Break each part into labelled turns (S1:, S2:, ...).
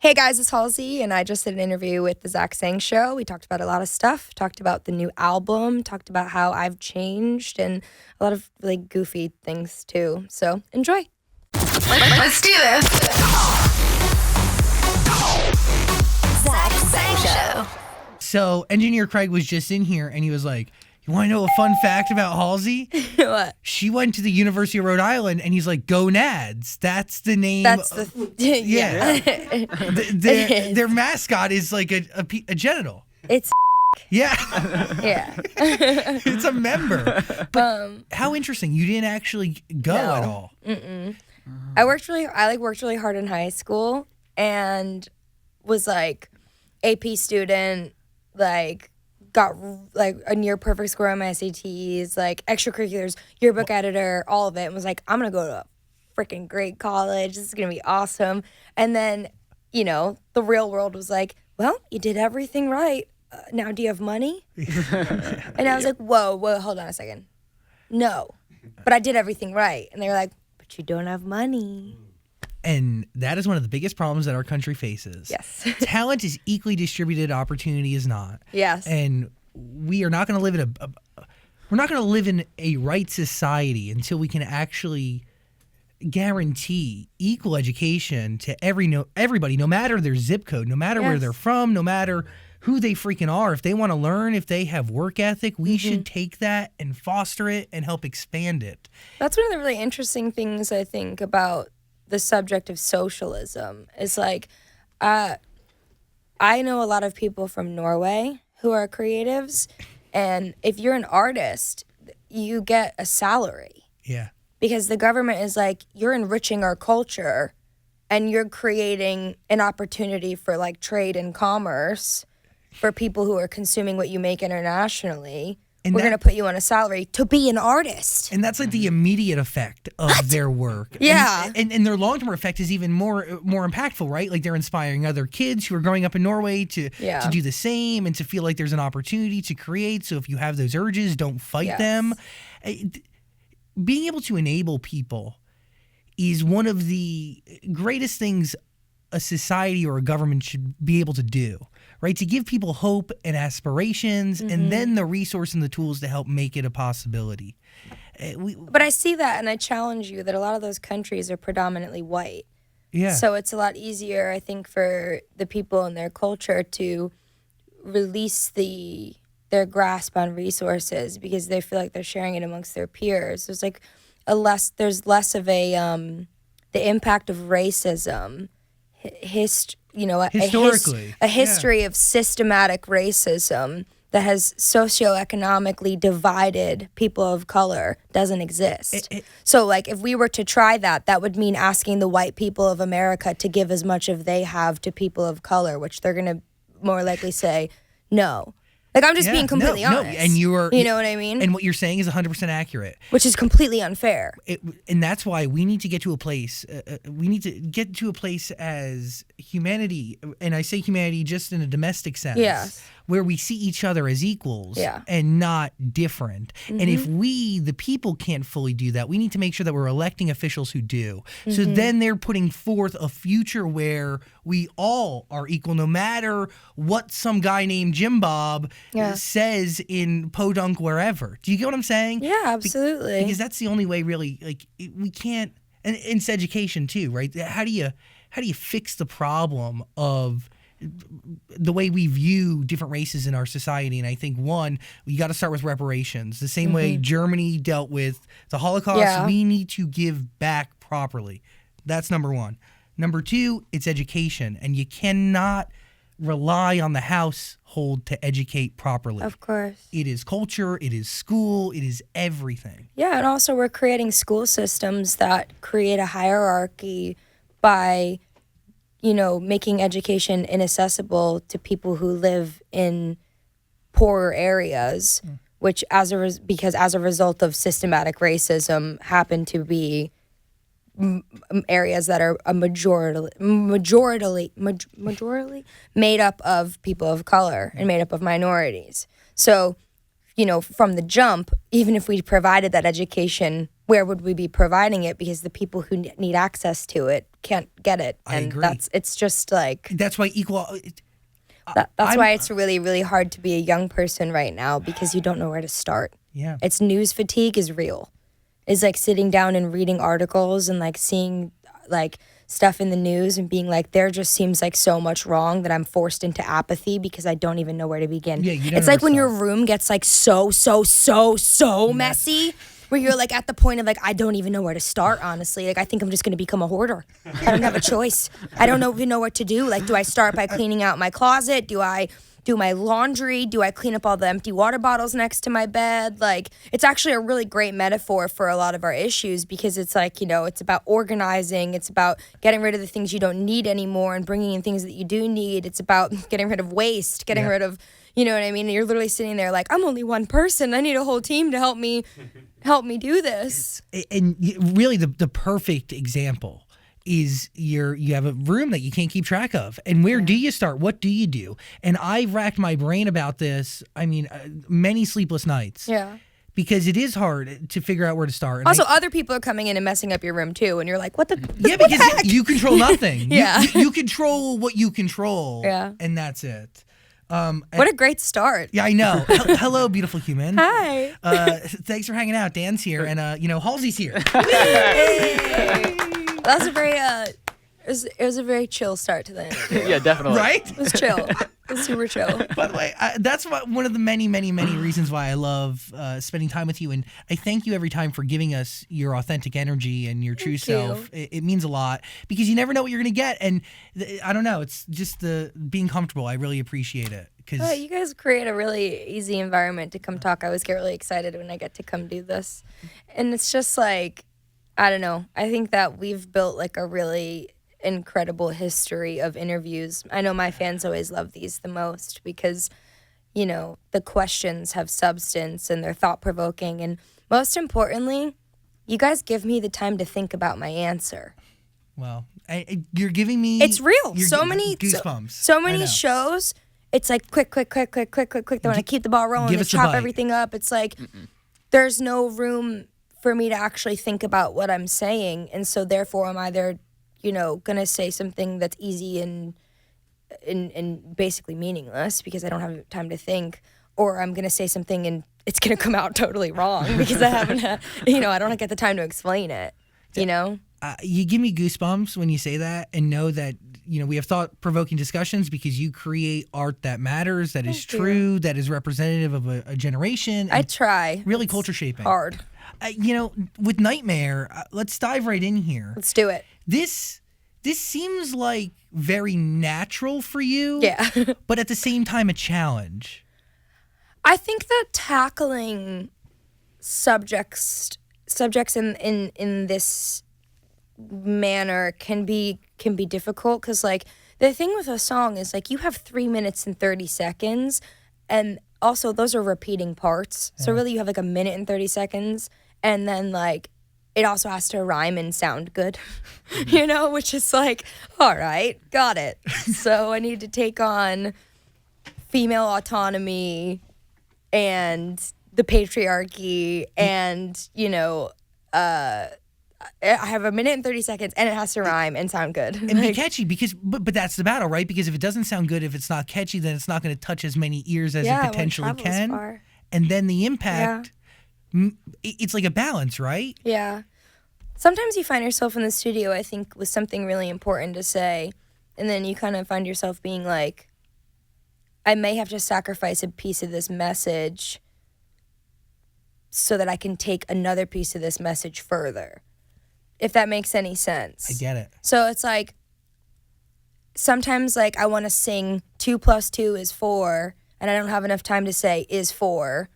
S1: Hey guys, it's Halsey, and I just did an interview with the Zach Sang Show. We talked about a lot of stuff, talked about the new album, talked about how I've changed, and a lot of really goofy things too. So enjoy.
S2: Let's do this. Zach Sang Show.
S3: So Engineer Craig was just in here, and he was like, you want to know a fun fact about Halsey?
S1: What?
S3: She went to the University of Rhode Island, and he's like, Go Nads. That's the name.
S1: That's the...
S3: Yeah. Their mascot is like a genital.
S1: It's...
S3: Yeah.
S1: Yeah.
S3: It's a member. But how interesting. You didn't actually go at all.
S1: Mm-mm. I worked really hard in high school and was like AP student, like got like a near perfect score on my SATs, like extracurriculars, yearbook editor, all of it, and was like, I'm gonna go to a freaking great college. This is gonna be awesome. And then, you know, the real world was like, well, you did everything right. Now, do you have money? And I was like, whoa, hold on a second. No, but I did everything right. And they were like, but you don't have money.
S3: And that is one of the biggest problems that our country faces.
S1: Yes.
S3: Talent is equally distributed. Opportunity is not.
S1: Yes.
S3: And we are not going to live in we're not going to live in a right society until we can actually guarantee equal education to everybody, no matter their zip code, no matter where they're from, no matter who they freaking are. If they want to learn, if they have work ethic, we should take that and foster it and help expand it.
S1: That's one of the really interesting things I think about the subject of socialism. Is like, I know a lot of people from Norway who are creatives, and if you're an artist, you get a salary.
S3: Yeah.
S1: Because the government is like, you're enriching our culture, and you're creating an opportunity for like trade and commerce for people who are consuming what you make internationally. And we're going to put you on a salary to be an artist.
S3: And that's like the immediate effect of their work.
S1: Yeah.
S3: And their long-term effect is even more impactful, right? Like they're inspiring other kids who are growing up in Norway to do the same and to feel like there's an opportunity to create. So if you have those urges, don't fight them. Being able to enable people is one of the greatest things a society or a government should be able to do. Right, to give people hope and aspirations, and then the resource and the tools to help make it a possibility.
S1: But I see that, and I challenge you that a lot of those countries are predominantly white.
S3: Yeah.
S1: So it's a lot easier, I think, for the people and their culture to release their grasp on resources because they feel like they're sharing it amongst their peers. There's like there's less of a the impact of racism,
S3: historically,
S1: a history of systematic racism that has socioeconomically divided people of color doesn't exist. So, like, if we were to try that, that would mean asking the white people of America to give as much as they have to people of color, which they're going to more likely say no. Like, I'm just being completely honest.
S3: And you
S1: know what I mean?
S3: And what you're saying is 100% accurate.
S1: Which is completely unfair.
S3: And that's why we need to get to a place, as humanity, and I say humanity just in a domestic sense, where we see each other as equals and not different. And if we, the people, can't fully do that, we need to make sure that we're electing officials who do. So then they're putting forth a future where we all are equal, no matter what some guy named Jim Bob says in Podunk, wherever. Do you get what I'm saying?
S1: Yeah, absolutely.
S3: Because that's the only way, really. Like, we can't. And it's education too, right? How do you fix the problem of the way we view different races in our society? And I think, one, you got to start with reparations. The same way Germany dealt with the Holocaust, we need to give back properly. That's number one. Number two, it's education. And you cannot rely on the household to educate properly.
S1: Of course.
S3: It is culture, it is school, it is everything.
S1: Yeah, and also we're creating school systems that create a hierarchy by, making education inaccessible to people who live in poorer areas, which because as a result of systematic racism happen to be areas that are a majority made up of people of color and made up of minorities. So, from the jump, even if we provided that education where would we be providing it? Because the people who need access to it can't get it.
S3: I
S1: And
S3: agree.
S1: it's just like,
S3: That's why
S1: that's why it's really, really hard to be a young person right now, because you don't know where to start.
S3: Yeah.
S1: It's news fatigue is real. It's like sitting down and reading articles and like seeing like stuff in the news and being like, there just seems like so much wrong that I'm forced into apathy because I don't even know where to begin.
S3: Yeah, you don't
S1: it's like when
S3: know
S1: your
S3: where to
S1: room gets like so messy, where you're like at the point of like, I don't even know where to start, honestly. Like, I think I'm just going to become a hoarder. I don't have a choice. I don't even know what to do. Like, do I start by cleaning out my closet? Do I do my laundry? Do I clean up all the empty water bottles next to my bed? Like, it's actually a really great metaphor for a lot of our issues, because it's like, you know, it's about organizing. It's about getting rid of the things you don't need anymore and bringing in things that you do need. It's about getting rid of waste, getting rid of, you know what I mean? And you're literally sitting there like, I'm only one person. I need a whole team to help me do this.
S3: And really the perfect example is you have a room that you can't keep track of. And where do you start? What do you do? And I've racked my brain about this, I mean, many sleepless nights.
S1: Yeah.
S3: Because it is hard to figure out where to start. And
S1: Also, other people are coming in and messing up your room too, and you're like, what the
S3: yeah,
S1: what
S3: because
S1: the heck?
S3: you control nothing.
S1: Yeah.
S3: You control what you control.
S1: Yeah.
S3: And that's it.
S1: What a great start.
S3: Yeah, I know. Hello, beautiful human.
S1: Hi.
S3: Thanks for hanging out. Dan's here, and Halsey's here.
S1: Hey. That was a very it was a very chill start to the interview.
S4: Yeah, definitely.
S3: Right?
S1: It was chill. It was super chill.
S3: By the way, that's one of the many reasons why I love spending time with you, and I thank you every time for giving us your authentic energy and your true self. It means a lot, because you never know what you're going to get, and I don't know. It's just the being comfortable. I really appreciate it.
S1: Oh, you guys create a really easy environment to come talk. I always get really excited when I get to come do this, and it's just like, I don't know. I think that we've built like a really incredible history of interviews. I know my fans always love these the most because, you know, the questions have substance and they're thought-provoking. And most importantly, you guys give me the time to think about my answer.
S3: Well, you're giving me...
S1: It's real.
S3: You're
S1: So many
S3: goosebumps.
S1: So many shows, it's like quick. They want to keep the ball rolling. They chop everything up. It's like there's no room for me to actually think about what I'm saying. And so therefore I'm either, you know, going to say something that's easy and basically meaningless because I don't have time to think, or I'm going to say something and it's going to come out totally wrong because I haven't I don't get the time to explain it, you know?
S3: You give me goosebumps when you say that, and know that, you know, we have thought-provoking discussions because you create art that matters, that is true, that is representative of a generation.
S1: I try.
S3: Really
S1: It's
S3: culture shaping.
S1: hard.
S3: With Nightmare, let's dive right in here.
S1: Let's do it.
S3: This seems like very natural for you.
S1: Yeah.
S3: But at the same time, a challenge.
S1: I think that tackling subjects in this manner can be difficult, because like the thing with a song is like you have 3 minutes and 30 seconds, and also those are repeating parts. So really you have like a minute and 30 seconds, and then like it also has to rhyme and sound good, you know, which is like, all right, got it. So I need to take on female autonomy and the patriarchy, and, you know, I have a minute and 30 seconds, and it has to rhyme and sound good.
S3: And be catchy, because but that's the battle, right? Because if it doesn't sound good, if it's not catchy, then it's not going to touch as many ears as it potentially can.
S1: Far.
S3: And then the impact, it's like a balance, right?
S1: Yeah. Sometimes you find yourself in the studio, I think, with something really important to say, and then you kind of find yourself being like, I may have to sacrifice a piece of this message so that I can take another piece of this message further, if that makes any sense.
S3: I get it.
S1: So it's like, sometimes like I want to sing 2 + 2 is 4, and I don't have enough time to say is 4.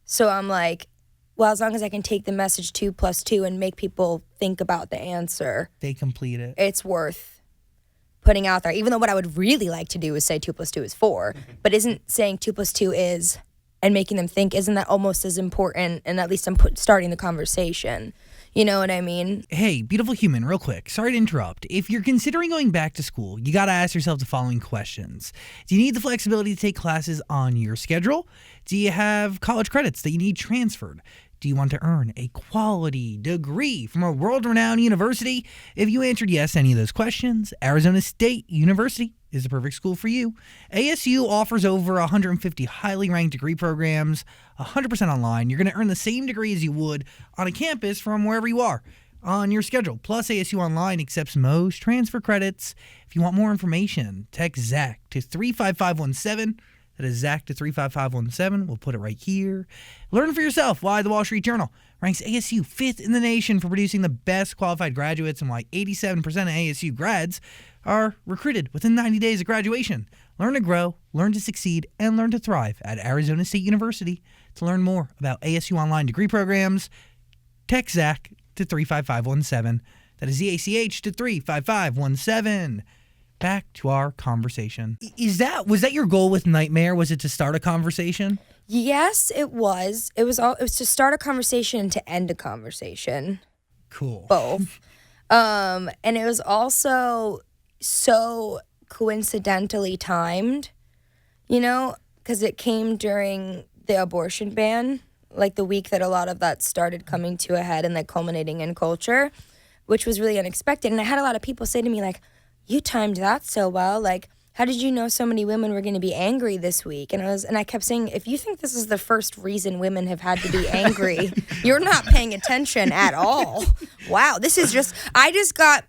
S1: So I'm like, well, as long as I can take the message 2 + 2 and make people think about the answer,
S3: They complete it.
S1: it's worth putting out there. Even though what I would really like to do is say 2 + 2 is 4, but isn't saying 2 + 2 is and making them think, isn't that almost as important? And at least I'm starting the conversation. You know what I mean?
S3: Hey, beautiful human, real quick. Sorry to interrupt. If you're considering going back to school, you got to ask yourself the following questions. Do you need the flexibility to take classes on your schedule? Do you have college credits that you need transferred? Do you want to earn a quality degree from a world-renowned university? If you answered yes to any of those questions, Arizona State University is the perfect school for you. ASU offers over 150 highly ranked degree programs, 100% online. You're going to earn the same degree as you would on a campus from wherever you are on your schedule. Plus, ASU Online accepts most transfer credits. If you want more information, text Zach to 35517. That is Zach to 35517. We'll put it right here. Learn for yourself why the Wall Street Journal ranks ASU 5th in the nation for producing the best qualified graduates and why 87% of ASU grads are recruited within 90 days of graduation. Learn to grow, learn to succeed, and learn to thrive at Arizona State University. To learn more about ASU Online degree programs, text Zach to 35517. That is ZACH to 35517. Back to our conversation. Was that your goal with Nightmare? Was it to start a conversation?
S1: Yes, it was. It was to start a conversation and to end a conversation.
S3: Cool.
S1: Both. And it was also so coincidentally timed, because it came during the abortion ban, like the week that a lot of that started coming to a head and like culminating in culture, which was really unexpected. And I had a lot of people say to me like, you timed that so well. Like, how did you know so many women were going to be angry this week? And I kept saying, if you think this is the first reason women have had to be angry, you're not paying attention at all. Wow, I just got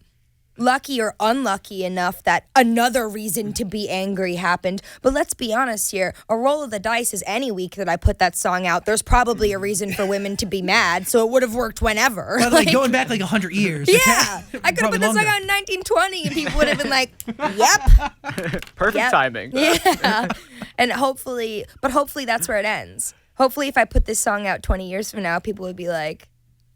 S1: lucky or unlucky enough that another reason to be angry happened. But let's be honest here, a roll of the dice is any week that I put that song out, there's probably a reason for women to be mad, so it would have worked whenever.
S3: Like going back like 100 years.
S1: Yeah, I could have put this song out in 1920 and people would have been like, yep.
S4: Perfect timing.
S1: Yeah. And hopefully that's where it ends. Hopefully if I put this song out 20 years from now, people would be like,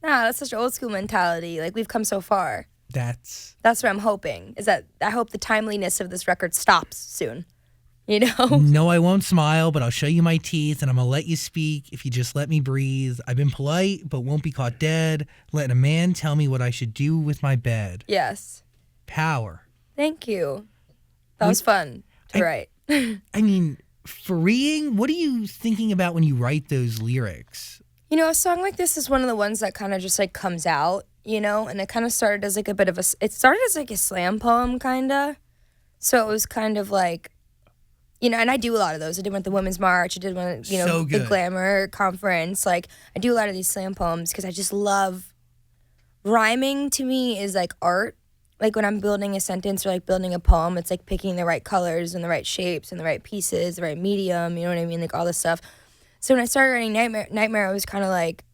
S1: nah, that's such an old school mentality. Like, we've come so far. That's what I'm hoping, is that I hope the timeliness of this record stops soon,
S3: No, I won't smile, but I'll show you my teeth, and I'm going to let you speak if you just let me breathe. I've been polite, but won't be caught dead, letting a man tell me what I should do with my bed.
S1: Yes.
S3: Power.
S1: Thank you. That was fun to write.
S3: I mean, freeing? What are you thinking about when you write those lyrics?
S1: A song like this is one of the ones that kind of just like comes out. And it kind of started as like it started as like a slam poem kind of. So it was kind of like, and I do a lot of those. I did one at the Women's March. I did one at, the Glamour Conference. Like, I do a lot of these slam poems because I just love, rhyming to me is like art. Like when I'm building a sentence or like building a poem, it's like picking the right colors and the right shapes and the right pieces, the right medium, you know what I mean? Like all this stuff. So when I started writing Nightmare, I was kind of like,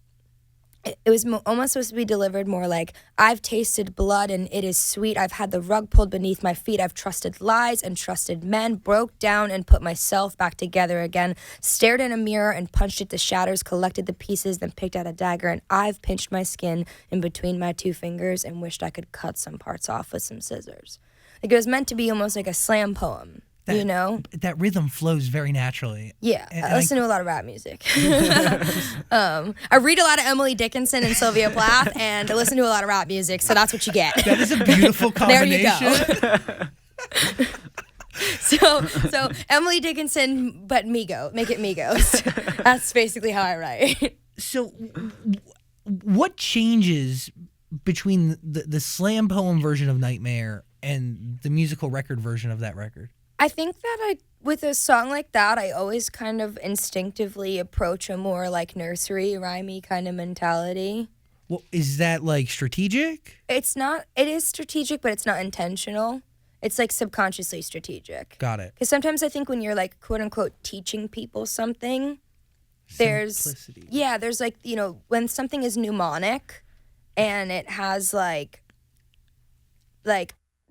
S1: it was almost supposed to be delivered more like, I've tasted blood and it is sweet. I've had the rug pulled beneath my feet. I've trusted lies and trusted men, broke down and put myself back together again, stared in a mirror and punched it to shatters, collected the pieces, then picked out a dagger. And I've pinched my skin in between my two fingers and wished I could cut some parts off with some scissors. Like, it was meant to be almost like a slam poem.
S3: That rhythm flows very naturally.
S1: Yeah, I listen to a lot of rap music. I read a lot of Emily Dickinson and Sylvia Plath, and I listen to a lot of rap music, so that's what you get.
S3: That is a beautiful combination.
S1: There you go. So Emily Dickinson, but Migo. Make it Migos. That's basically how I write.
S3: So what changes between the slam poem version of Nightmare and the musical record version of that record?
S1: I think that with a song like that, I always kind of instinctively approach a more like nursery, rhymey kind of mentality.
S3: Well, is that like strategic?
S1: It's not. It is strategic, but it's not intentional. It's like subconsciously strategic.
S3: Got it.
S1: Because sometimes I think when you're like quote unquote teaching people something,
S3: Simplicity.
S1: there's like, when something is mnemonic and it has like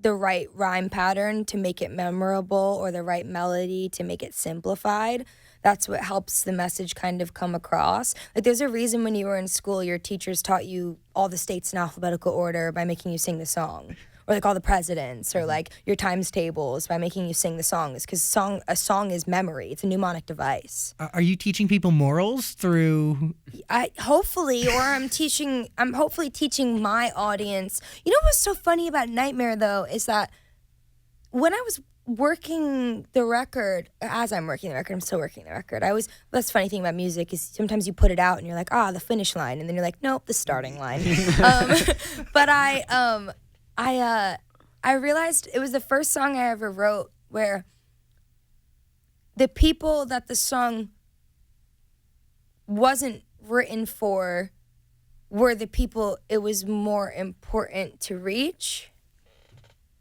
S1: the right rhyme pattern to make it memorable or the right melody to make it simplified, that's what helps the message kind of come across. Like, there's a reason when you were in school, your teachers taught you all the states in alphabetical order by making you sing the song. Or like all the presidents, or like your times tables by making you sing the songs, because a song is memory. It's a mnemonic device.
S3: Are you teaching people morals through?
S1: I'm hopefully teaching my audience. You know what's so funny about Nightmare though is that when working the record, as I'm working the record, I'm still working the record. That's the funny thing about music is sometimes you put it out and you're like, the finish line. And then you're like, nope, the starting line. But I realized it was the first song I ever wrote where the people that the song wasn't written for were the people it was more important to reach.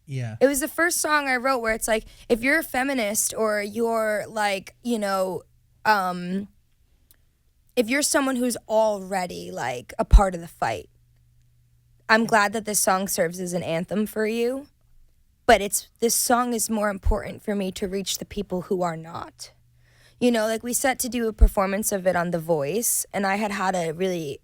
S3: Yeah.
S1: It was the first song I wrote where it's like, if you're a feminist or you're like, if you're someone who's already like a part of the fight, I'm glad that this song serves as an anthem for you. But this song is more important for me to reach the people who are not. Like we set to do a performance of it on The Voice, and I had a really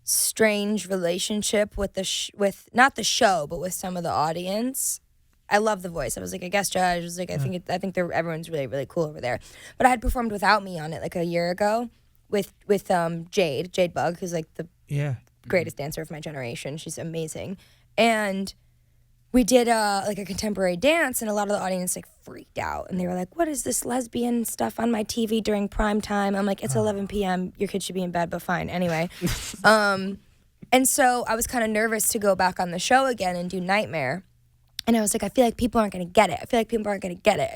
S1: strange relationship with with not the show, but with some of the audience. I love The Voice. I was like a guest judge. I was like, I think everyone's really, really cool over there. But I had performed without me on it like a year ago with Jade Bug, who's like the greatest dancer of my generation. She's amazing. And we did like a contemporary dance, and a lot of the audience like freaked out, and they were like, "What is this lesbian stuff on my TV during prime time?" I'm like, "It's 11 p.m. Your kid should be in bed, but fine." Anyway, and so I was kind of nervous to go back on the show again and do Nightmare, and I was like, I feel like people aren't gonna get it. I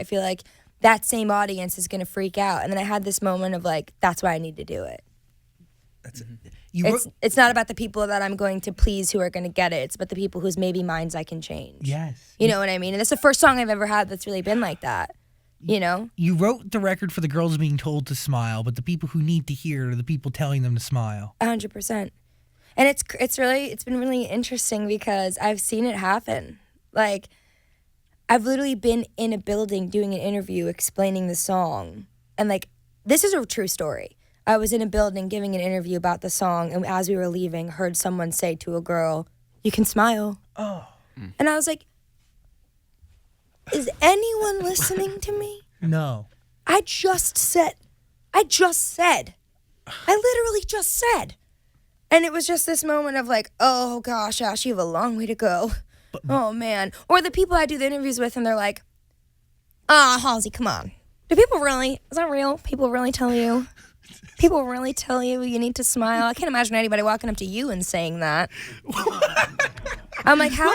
S1: feel like that same audience is gonna freak out. And then I had this moment of like, that's why I need to do it. It's not about the people that I'm going to please who are going to get it. It's about the people whose maybe minds I can change.
S3: Yes.
S1: You know what I mean? And that's the first song I've ever had that's really been like that.
S3: You wrote the record for the girls being told to smile, but the people who need to hear it are the people telling them to smile.
S1: 100%. And it's been really interesting because I've seen it happen. Like, I've literally been in a building doing an interview explaining the song. And like, this is a true story. I was in a building giving an interview about the song, and as we were leaving, heard someone say to a girl, "You can smile." Oh. And I was like, is anyone listening to me?
S3: No.
S1: I literally just said. And it was just this moment of like, oh gosh, Ash, you have a long way to go. Oh man. Or the people I do the interviews with, and they're like, Halsey, come on. Is that real? People really tell you you need to smile? I can't imagine anybody walking up to you and saying that. I'm like, how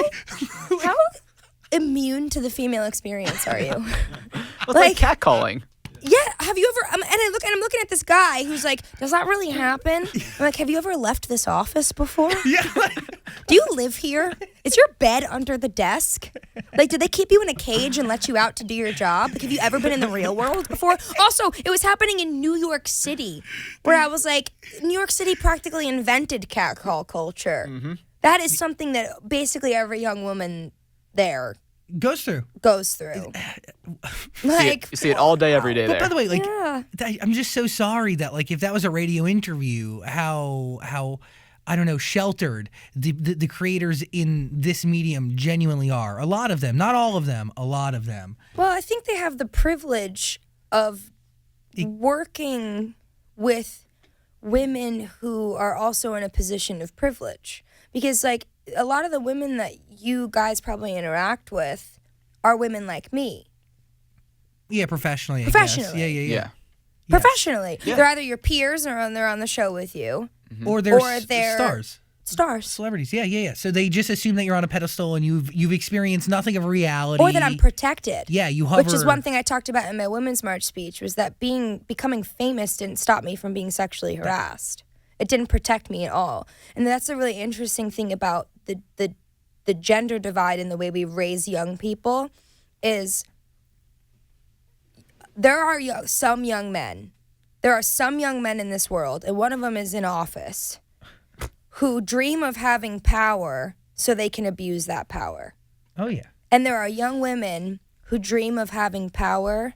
S1: immune to the female experience are you?
S4: It's like catcalling.
S1: Yeah, have you ever? And I'm looking at this guy who's like, does that really happen? I'm like, have you ever left this office before?
S3: Yeah.
S1: Do you live here? Is your bed under the desk? Like, did they keep you in a cage and let you out to do your job? Like, have you ever been in the real world before? Also, it was happening in New York City, where I was like, New York City practically invented catcall culture. Mm-hmm. That is something that basically every young woman there
S3: goes through.
S1: Like,
S4: you see it all day, every day.
S3: But
S4: there.
S3: by the way, like, I'm just so sorry that like if that was a radio interview, how I don't know, sheltered the creators in this medium genuinely are. A lot of them, not all of them, a lot of them.
S1: Well, I think they have the privilege of working with women who are also in a position of privilege, because like a lot of the women that you guys probably interact with are women like me.
S3: Yeah, professionally. I guess. Yeah.
S1: Professionally.
S3: Yeah.
S1: They're either your peers or they're on the show with you.
S3: Mm-hmm. Or they're stars. Celebrities. Yeah. So they just assume that you're on a pedestal and you've experienced nothing of reality.
S1: Or that I'm protected.
S3: Yeah, you hover.
S1: Which is one thing I talked about in my Women's March speech, was that becoming famous didn't stop me from being sexually harassed. It didn't protect me at all. And that's a really interesting thing about the gender divide in the way we raise young people is there are some young men in this world, and one of them is in office, who dream of having power so they can abuse that power.
S3: Oh, yeah. And
S1: there are young women who dream of having power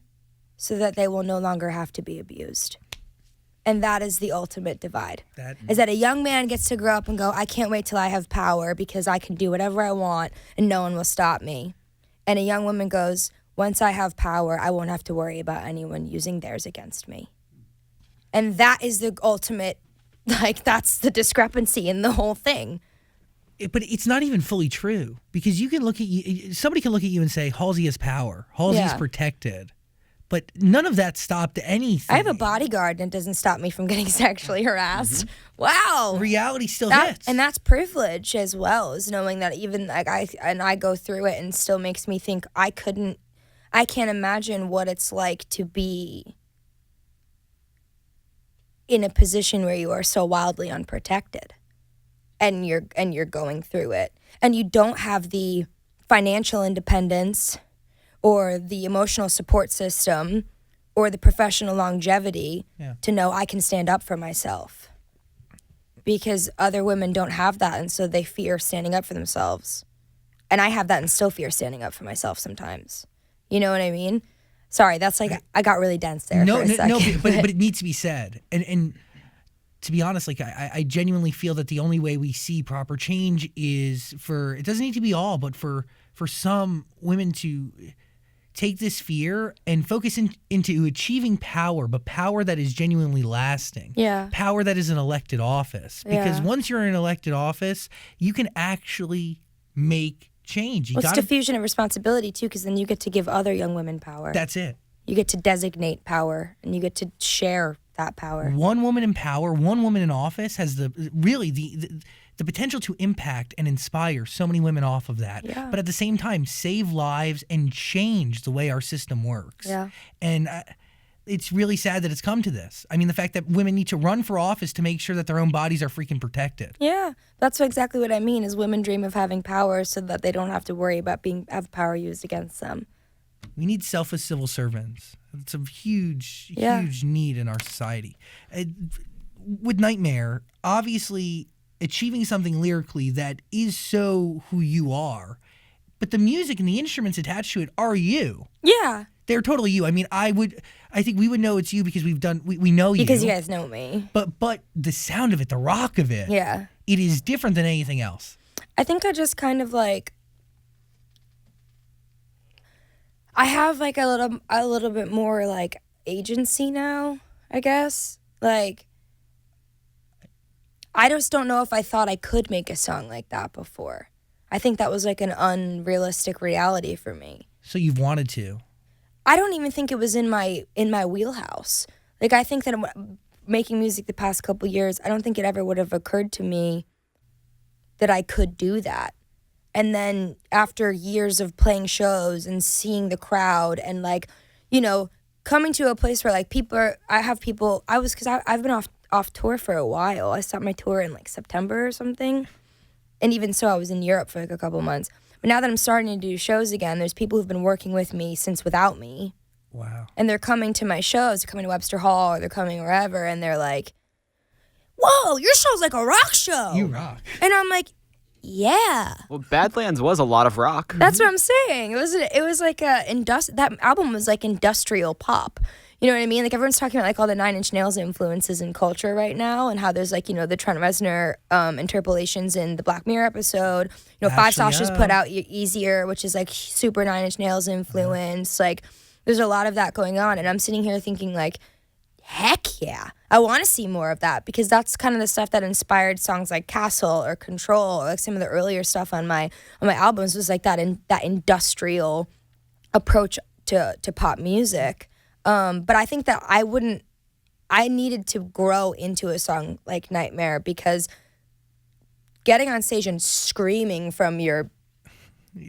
S1: so that they will no longer have to be abused. And that is the ultimate divide. Is that a young man gets to grow up and go, I can't wait till I have power because I can do whatever I want and no one will stop me. And a young woman goes, once I have power, I won't have to worry about anyone using theirs against me. And that is the ultimate, like, that's the discrepancy in the whole thing.
S3: but it's not even fully true, because you can look at you. Somebody can look at you and say Halsey has power. Halsey is protected. But none of that stopped anything.
S1: I have a bodyguard and it doesn't stop me from getting sexually harassed. Wow.
S3: Reality still
S1: That,
S3: hits.
S1: and that's privilege as well, is knowing that even like I go through it and still makes me think I can't imagine what it's like to be in a position where you are so wildly unprotected and you're going through it and you don't have the financial independence or the emotional support system or the professional longevity to know I can stand up for myself, because other women don't have that, and so they fear standing up for themselves. And I have that and still fear standing up for myself sometimes. You know what I mean? Sorry, that's like, I got really dense there for a second.
S3: No, but it needs to be said. And to be honest, like I genuinely feel that the only way we see proper change is it doesn't need to be all, but for some women to take this fear and focus into achieving power, but power that is genuinely lasting.
S1: Yeah.
S3: Power that is an elected office. Because once you're in an elected office, you can actually make change.
S1: It's diffusion of responsibility too, because then you get to give other young women power.
S3: That's it.
S1: You get to designate power, and you get to share that power.
S3: One woman in power, one woman in office has the potential to impact and inspire so many women off of that.
S1: Yeah.
S3: But at the same time, save lives and change the way our system works.
S1: Yeah.
S3: And it's really sad that it's come to this. I mean, the fact that women need to run for office to make sure that their own bodies are freaking protected.
S1: Yeah, that's exactly what I mean, is women dream of having power so that they don't have to worry about have power used against them.
S3: We need selfless civil servants. It's a huge need in our society. With Nightmare, obviously achieving something lyrically that is so who you are, but the music and the instruments attached to it are you.
S1: Yeah.
S3: They're totally you. I mean, I think we would know it's you because we know you.
S1: Because you guys know me.
S3: But the sound of it, the rock of it, it is different than anything else.
S1: I think I just kind of like, I have like a little bit more like agency now, I guess. Like, I just don't know if I thought I could make a song like that before. I think that was like an unrealistic reality for me.
S3: So you've wanted to.
S1: I don't even think it was in my wheelhouse. Like, I think that making music the past couple years, I don't think it ever would have occurred to me that I could do that. And then after years of playing shows and seeing the crowd and like, you know, coming to a place where like I've been off tour for a while. I stopped my tour in like September or something. And even so, I was in Europe for like a couple months. But now that I'm starting to do shows again, there's people who've been working with me since without me.
S3: Wow.
S1: And they're coming to my shows. They're coming to Webster Hall or they're coming wherever. And they're like, whoa, your show's like a rock show.
S3: You rock.
S1: And I'm like, yeah.
S4: Well, Badlands was a lot of rock.
S1: That's what I'm saying. It was like that album was like industrial pop. You know what I mean? Like, everyone's talking about like all the Nine Inch Nails influences in culture right now, and how there's like, you know, the Trent Reznor interpolations in the Black Mirror episode. You know, Five Sasha's put out Easier, which is like super Nine Inch Nails influence. Like, there's a lot of that going on, and I'm sitting here thinking like, heck yeah, I want to see more of that, because that's kind of the stuff that inspired songs like Castle or Control, or like some of the earlier stuff on my albums was like that industrial approach to pop music. But I think that I needed to grow into a song like Nightmare, because getting on stage and screaming from your,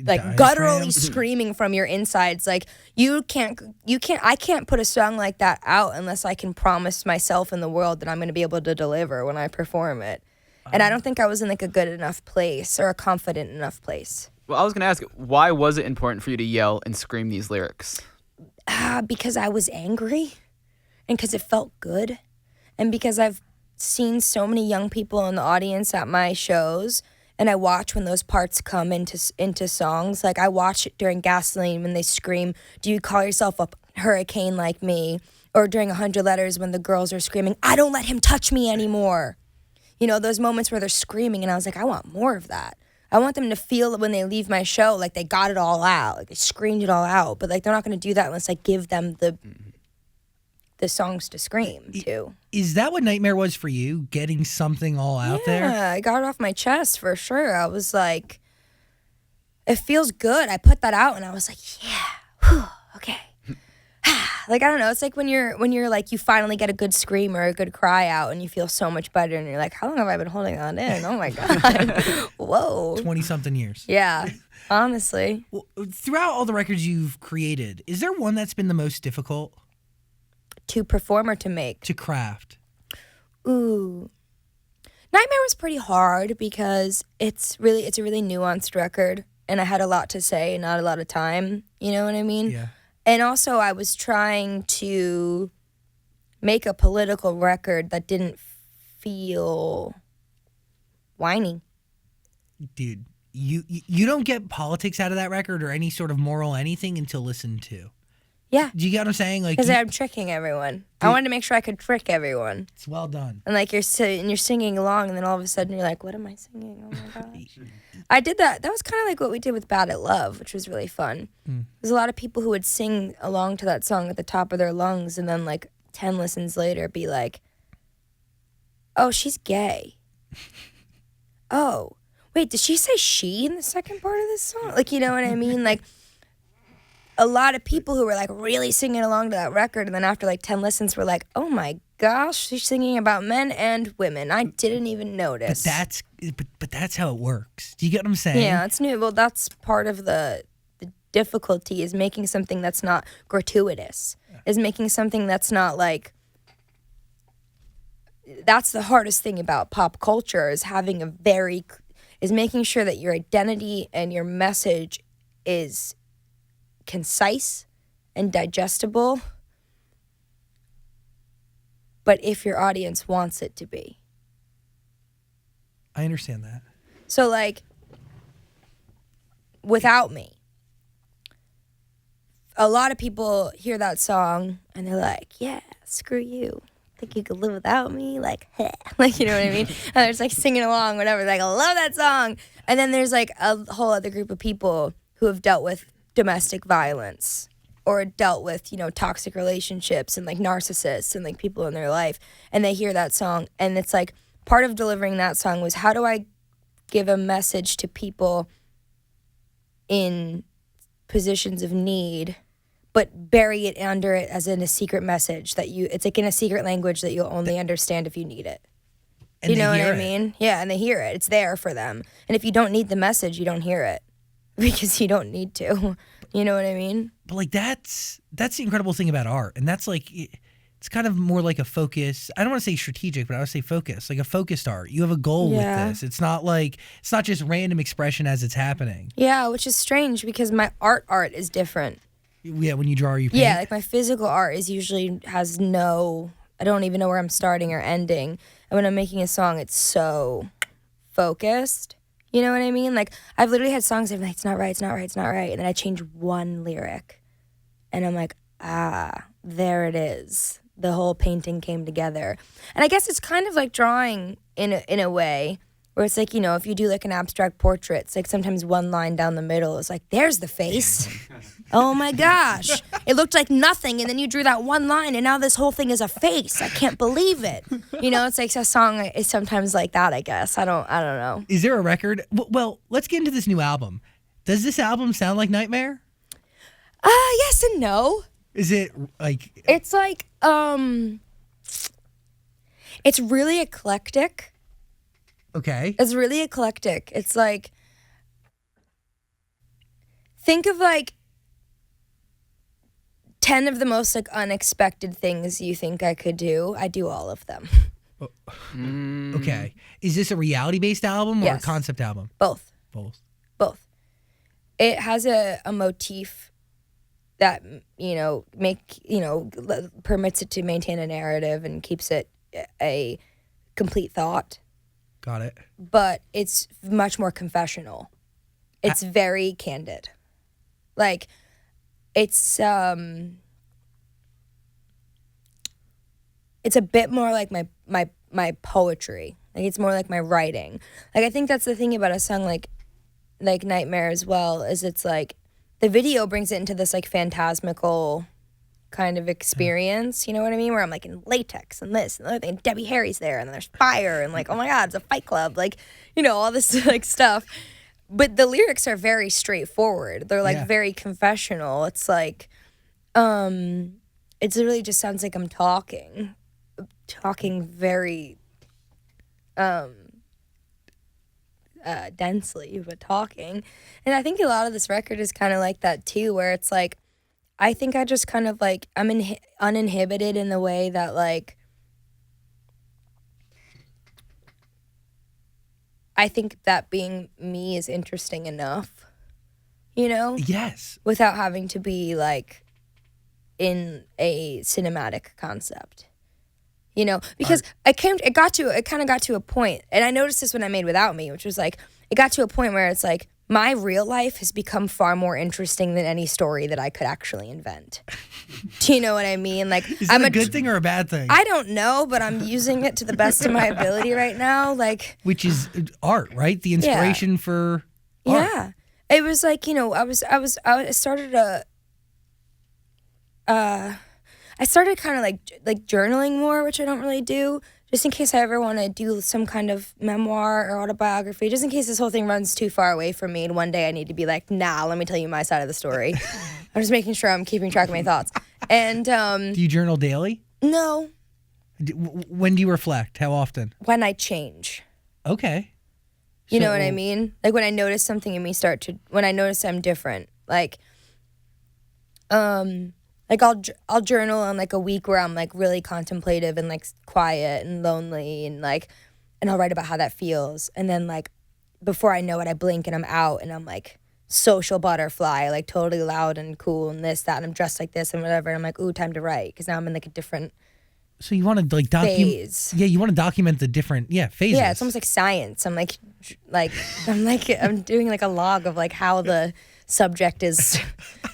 S1: like gutturally screaming from your insides, like I can't put a song like that out unless I can promise myself and the world that I'm going to be able to deliver when I perform it. And I don't think I was in like a good enough place or a confident enough place.
S4: Well, I was going to ask, why was it important for you to yell and scream these lyrics?
S1: Because I was angry, and because it felt good, and because I've seen so many young people in the audience at my shows, and I watch when those parts come into songs. Like, I watch it during Gasoline when they scream, "Do you call yourself a hurricane like me?" Or during 100 Letters when the girls are screaming, "I don't let him touch me anymore." You know, those moments where they're screaming, and I was like, I want more of that. I want them to feel when they leave my show like they got it all out, like they screamed it all out. But like, they're not going to do that unless I give them the songs to scream to.
S3: Is that what Nightmare was for you? Getting something all out there?
S1: Yeah, I got it off my chest for sure. I was like, it feels good. I put that out and I was like, yeah, whew, okay. Like, I don't know. It's like when you're like, you finally get a good scream or a good cry out and you feel so much better and you're like, how long have I been holding that in? Oh my God. Whoa.
S3: 20-something years.
S1: Yeah, honestly.
S3: Well, throughout all the records you've created, is there one that's been the most difficult
S1: To perform or to make?
S3: to craft?
S1: Ooh. Nightmare was pretty hard because it's a really nuanced record and I had a lot to say, not a lot of time. You know what I mean?
S3: Yeah.
S1: And also I was trying to make a political record that didn't feel whiny.
S3: Dude, you don't get politics out of that record or any sort of moral anything until listened to.
S1: Yeah.
S3: Do you get what I'm saying? Like,
S1: Because I'm tricking everyone. I wanted to make sure I could trick everyone.
S3: it's well done.
S1: And like you're singing along, and then all of a sudden you're like, "What am I singing? Oh my gosh!" I did that. That was kind of like what we did with "Bad at Love," which was really fun. There's a lot of people who would sing along to that song at the top of their lungs, and then like 10 listens later, be like, "Oh, she's gay." Oh, wait, did she say "she" in the second part of this song? Like, you know what I mean? Like, a lot of people who were like really singing along to that record, and then after like 10 listens were like, oh my gosh, she's singing about men and women. I didn't even notice.
S3: But that's how it works. Do you get what I'm saying?
S1: Yeah, it's new. Well, that's part of the difficulty is making something that's not gratuitous, is making something that's not like, that's the hardest thing about pop culture is making sure that your identity and your message is concise and digestible, but if your audience wants it to be.
S3: I understand that.
S1: So like, Without Me, a lot of people hear that song and they're like, yeah, screw you. Think you could live without me? Like, heh. Like, you know what I mean? And they're just like singing along, whatever. Like, I love that song. And then there's like a whole other group of people who have dealt with domestic violence or dealt with, toxic relationships and like narcissists and like people in their life. And they hear that song. And it's like part of delivering that song was, how do I give a message to people in positions of need, but bury it under it as in a secret message that it's like in a secret language that you'll only understand if you need it.
S3: And
S1: you know what I
S3: hear it.
S1: mean? Yeah, and they hear it. It's there for them. And if you don't need the message, you don't hear it because you don't need to. You know what I mean?
S3: But like that's the incredible thing about art, and that's like it's kind of more like a focus. I don't want to say strategic, but I would say focus, like a focused art. You have a goal with this. It's not just random expression as it's happening.
S1: Yeah, which is strange because my art is different.
S3: Yeah, when you draw or you paint.
S1: Yeah, like my physical art is usually has no. I don't even know where I'm starting or ending. And when I'm making a song, it's so focused. You know what I mean? Like, I've literally had songs that I'm like, it's not right, it's not right, it's not right. And then I change one lyric. And I'm like, there it is. The whole painting came together. And I guess it's kind of like drawing in a way where it's like, if you do like an abstract portrait, it's like sometimes one line down the middle is like, there's the face. Oh my gosh. It looked like nothing, and then you drew that one line, and now this whole thing is a face. I can't believe it. It's like a song is sometimes like that, I guess. I don't know.
S3: Is there a record? Well, let's get into this new album. Does this album sound like Nightmare?
S1: Yes and no.
S3: Is it like...
S1: It's like, it's really eclectic.
S3: Okay.
S1: It's really eclectic. It's like, think of like 10 of the most like unexpected things you think I could do. I do all of them.
S3: Okay. Is this a reality-based album or
S1: Yes.
S3: a concept album?
S1: Both.
S3: Both.
S1: It has a motif that, permits it to maintain a narrative and keeps it a complete thought.
S3: Got it.
S1: But it's much more confessional. It's very candid. Like, it's a bit more like my poetry. Like, it's more like my writing. Like, I think that's the thing about a song like Nightmare as well, is it's like the video brings it into this like phantasmical kind of experience. You know what I mean? Where I'm like in latex and this and the other thing. And Debbie Harry's there, and then there's fire, and like, oh my God, it's a fight club. Like, you know, all this like stuff. But the lyrics are very straightforward. They're like very confessional. It's like, it really just sounds like I'm talking very densely, but talking. And I think a lot of this record is kind of like that too, where it's like, I think I just kind of like, I'm uninhibited in the way that like, I think that being me is interesting enough, you know?
S3: Yes.
S1: Without having to be like in a cinematic concept. You know, because it kind of got to a point, and I noticed this when I made Without Me, which was like, it got to a point where it's like, my real life has become far more interesting than any story that I could actually invent. Do you know what I mean? Like,
S3: Is that a good thing or a bad thing?
S1: I don't know, but I'm using it to the best of my ability right now. Like,
S3: which is art, right? The inspiration for art.
S1: Yeah. It was like, you know, I started kind of like journaling more, which I don't really do, just in case I ever want to do some kind of memoir or autobiography, just in case this whole thing runs too far away from me and one day I need to be like, nah, let me tell you my side of the story. I'm just making sure I'm keeping track of my thoughts. And
S3: do you journal daily?
S1: No.
S3: When do you reflect? How often?
S1: When I change.
S3: Okay.
S1: You know what I mean? Like when I notice something in me when I notice I'm different. Like I'll journal on like a week where I'm like really contemplative and like quiet and lonely and like, and I'll write about how that feels. And then like before I know it, I blink and I'm out and I'm like social butterfly, like totally loud and cool and this, that, and I'm dressed like this and whatever. And I'm like, ooh, time to write. Cause now I'm in like a different
S3: So you want to like
S1: phase.
S3: Yeah, you want to document the different phases.
S1: Yeah, it's almost like science. I'm I'm doing like a log of like how the subject is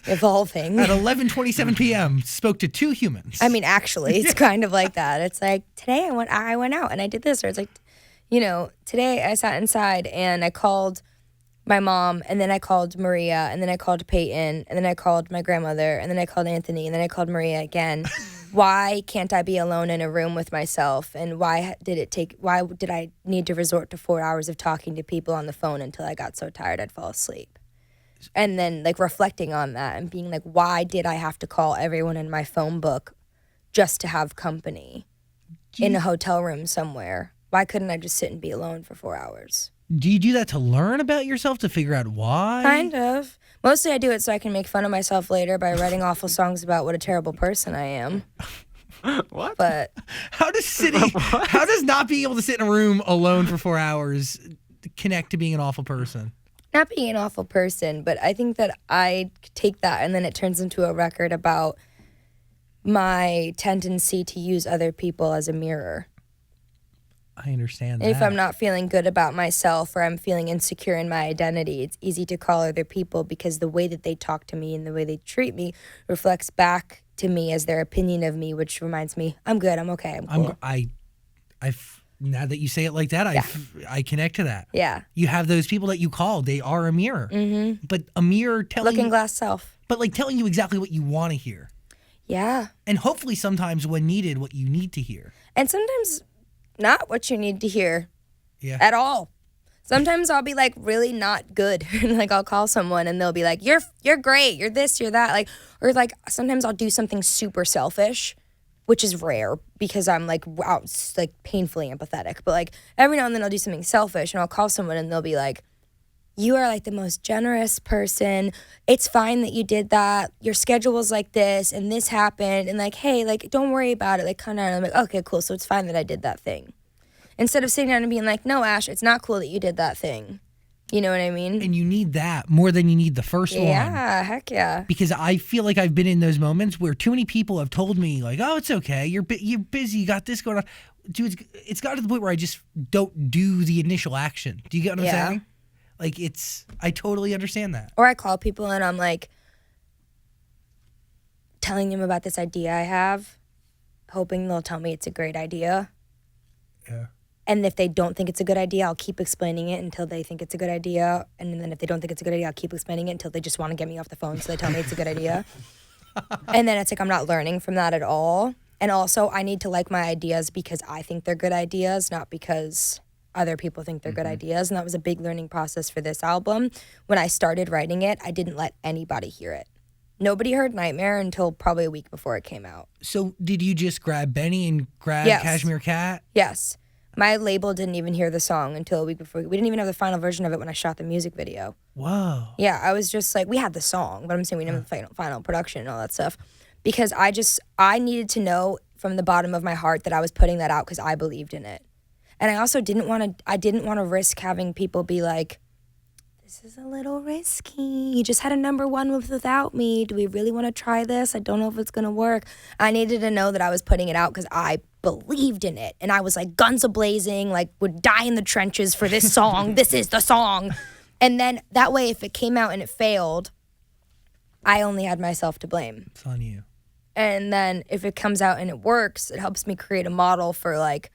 S1: evolving.
S3: At 11:27 p.m., spoke to 2 humans.
S1: I mean, actually, it's kind of like that. It's like, today I went out and I did this. Or it's like, you know, today I sat inside and I called my mom, and then I called Maria, and then I called Peyton, and then I called my grandmother, and then I called Anthony, and then I called Maria again. Why can't I be alone in a room with myself? And why did I need to resort to 4 hours of talking to people on the phone until I got so tired I'd fall asleep? And then like reflecting on that and being like, why did I have to call everyone in my phone book just to have company in a hotel room somewhere? Why couldn't I just sit and be alone for 4 hours?
S3: Do you do that to learn about yourself, to figure out why?
S1: Kind of. Mostly I do it so I can make fun of myself later by writing awful songs about what a terrible person I am.
S4: What?
S1: But
S3: How does not being able to sit in a room alone for 4 hours connect to being an awful person?
S1: not being an awful person, but I think that I take that and then it turns into a record about my tendency to use other people as a mirror.
S3: I understand that.
S1: If I'm not feeling good about myself or I'm feeling insecure in my identity, it's easy to call other people because the way that they talk to me and the way they treat me reflects back to me as their opinion of me, which reminds me, I'm good, I'm okay, I'm cool.
S3: Now that you say it like that, I connect to that.
S1: Yeah.
S3: You have those people that you call, they are a mirror.
S1: Mm-hmm.
S3: But a mirror telling
S1: Looking glass self.
S3: But like telling you exactly what you want to hear.
S1: Yeah.
S3: And hopefully sometimes when needed, what you need to hear.
S1: And sometimes not what you need to hear.
S3: Yeah.
S1: At all. Sometimes I'll be like really not good. Like I'll call someone and they'll be like, you're great, you're this, you're that. Like, or like sometimes I'll do something super selfish, which is rare because I'm like painfully empathetic. But like every now and then I'll do something selfish and I'll call someone and they'll be like, you are like the most generous person. It's fine that you did that. Your schedule was like this and this happened. And like, hey, like, don't worry about it. Like, kind of, I'm like, okay, cool. So it's fine that I did that thing. Instead of sitting down and being like, no, Ash, it's not cool that you did that thing. You know what I mean?
S3: And you need that more than you need the first one.
S1: Yeah, heck yeah.
S3: Because I feel like I've been in those moments where too many people have told me like, oh, it's okay. You're busy. You got this going on. Dude, it's got to the point where I just don't do the initial action. Do you get what I'm saying? Like I totally understand that.
S1: Or I call people and I'm like telling them about this idea I have, hoping they'll tell me it's a great idea.
S3: Yeah.
S1: And if they don't think it's a good idea, I'll keep explaining it until they think it's a good idea. And then if they don't think it's a good idea, I'll keep explaining it until they just want to get me off the phone so they tell me it's a good idea. And then it's like I'm not learning from that at all. And also, I need to like my ideas because I think they're good ideas, not because other people think they're good ideas. And that was a big learning process for this album. When I started writing it, I didn't let anybody hear it. Nobody heard Nightmare until probably a week before it came out.
S3: So did you just grab Benny and grab
S1: Yes.
S3: Cashmere Cat?
S1: Yes. My label didn't even hear the song until a week before. We didn't even have the final version of it when I shot the music video.
S3: Whoa.
S1: Yeah, I was just like, we had the song, but I'm saying we didn't have the final production and all that stuff. Because I needed to know from the bottom of my heart that I was putting that out because I believed in it. And I also didn't want to risk having people be like, this is a little risky. You just had a number one without me. Do we really want to try this? I don't know if it's going to work. I needed to know that I was putting it out because I believed in it. And I was like guns a-blazing, like would die in the trenches for this song. This is the song. And then that way, if it came out and it failed, I only had myself to blame.
S3: It's on you.
S1: And then if it comes out and it works, it helps me create a model for like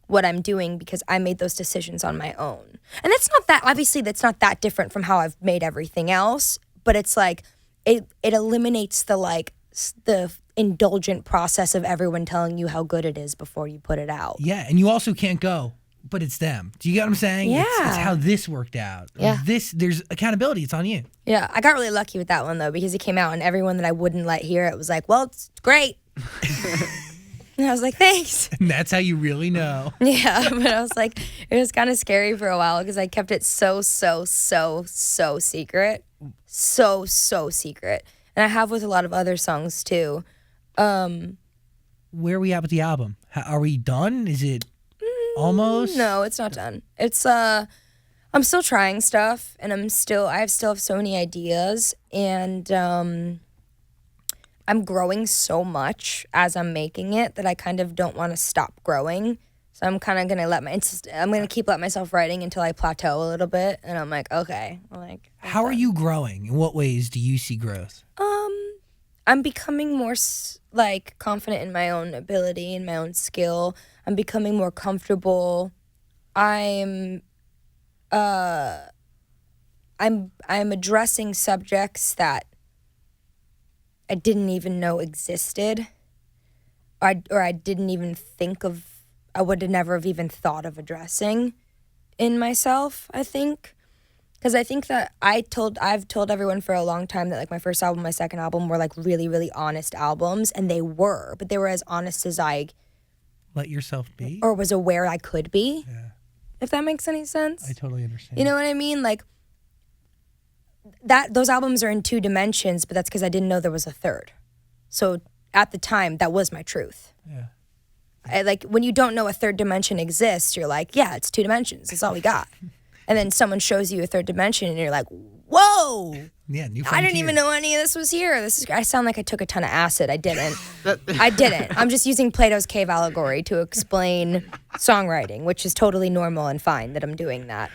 S1: what I'm doing because I made those decisions on my own. And that's not that different from how I've made everything else, but it's like it eliminates the indulgent process of everyone telling you how good it is before you put it out.
S3: Yeah, and you also can't go, but it's them. Do you get what I'm saying?
S1: Yeah.
S3: It's how this worked out.
S1: Yeah.
S3: There's accountability. It's on you.
S1: Yeah, I got really lucky with that one though because it came out and everyone that I wouldn't let hear it was like, well, it's great. And I was like, thanks.
S3: And that's how you really know.
S1: Yeah, but I was like, it was kind of scary for a while because I kept it so secret. So secret. And I have with a lot of other songs too.
S3: Where are we at with the album? Are we done? Is it almost?
S1: No, it's not done. It's I'm still trying stuff and I still have so many ideas and I'm growing so much as I'm making it that I kind of don't want to stop growing. So I'm kind of going to keep letting myself writing until I plateau a little bit. And I'm like, okay.
S3: How are you growing? In what ways do you see growth?
S1: I'm becoming more confident in my own ability and my own skill. I'm becoming more comfortable. I'm addressing subjects that I didn't even know existed, or I didn't even think of. I would have never have even thought of addressing in myself. I think, because I think that I've told everyone for a long time that like my first album, my second album were like really, really honest albums, and they were, but they were as honest as I
S3: let yourself be,
S1: or was aware I could be.
S3: Yeah.
S1: If that makes any sense.
S3: I totally understand.
S1: You know what I mean? Like those albums are in two dimensions, but that's because I didn't know there was a third. So at the time, that was my truth.
S3: Yeah.
S1: Like when you don't know a third dimension exists, you're like, yeah, it's two dimensions. That's all we got. And then someone shows you a third dimension, and you're like, whoa.
S3: Yeah, new
S1: I didn't
S3: frontier.
S1: even know any of this was here. I sound like I took a ton of acid. I didn't. I didn't. I'm just using Plato's cave allegory to explain songwriting, which is totally normal and fine that I'm doing that.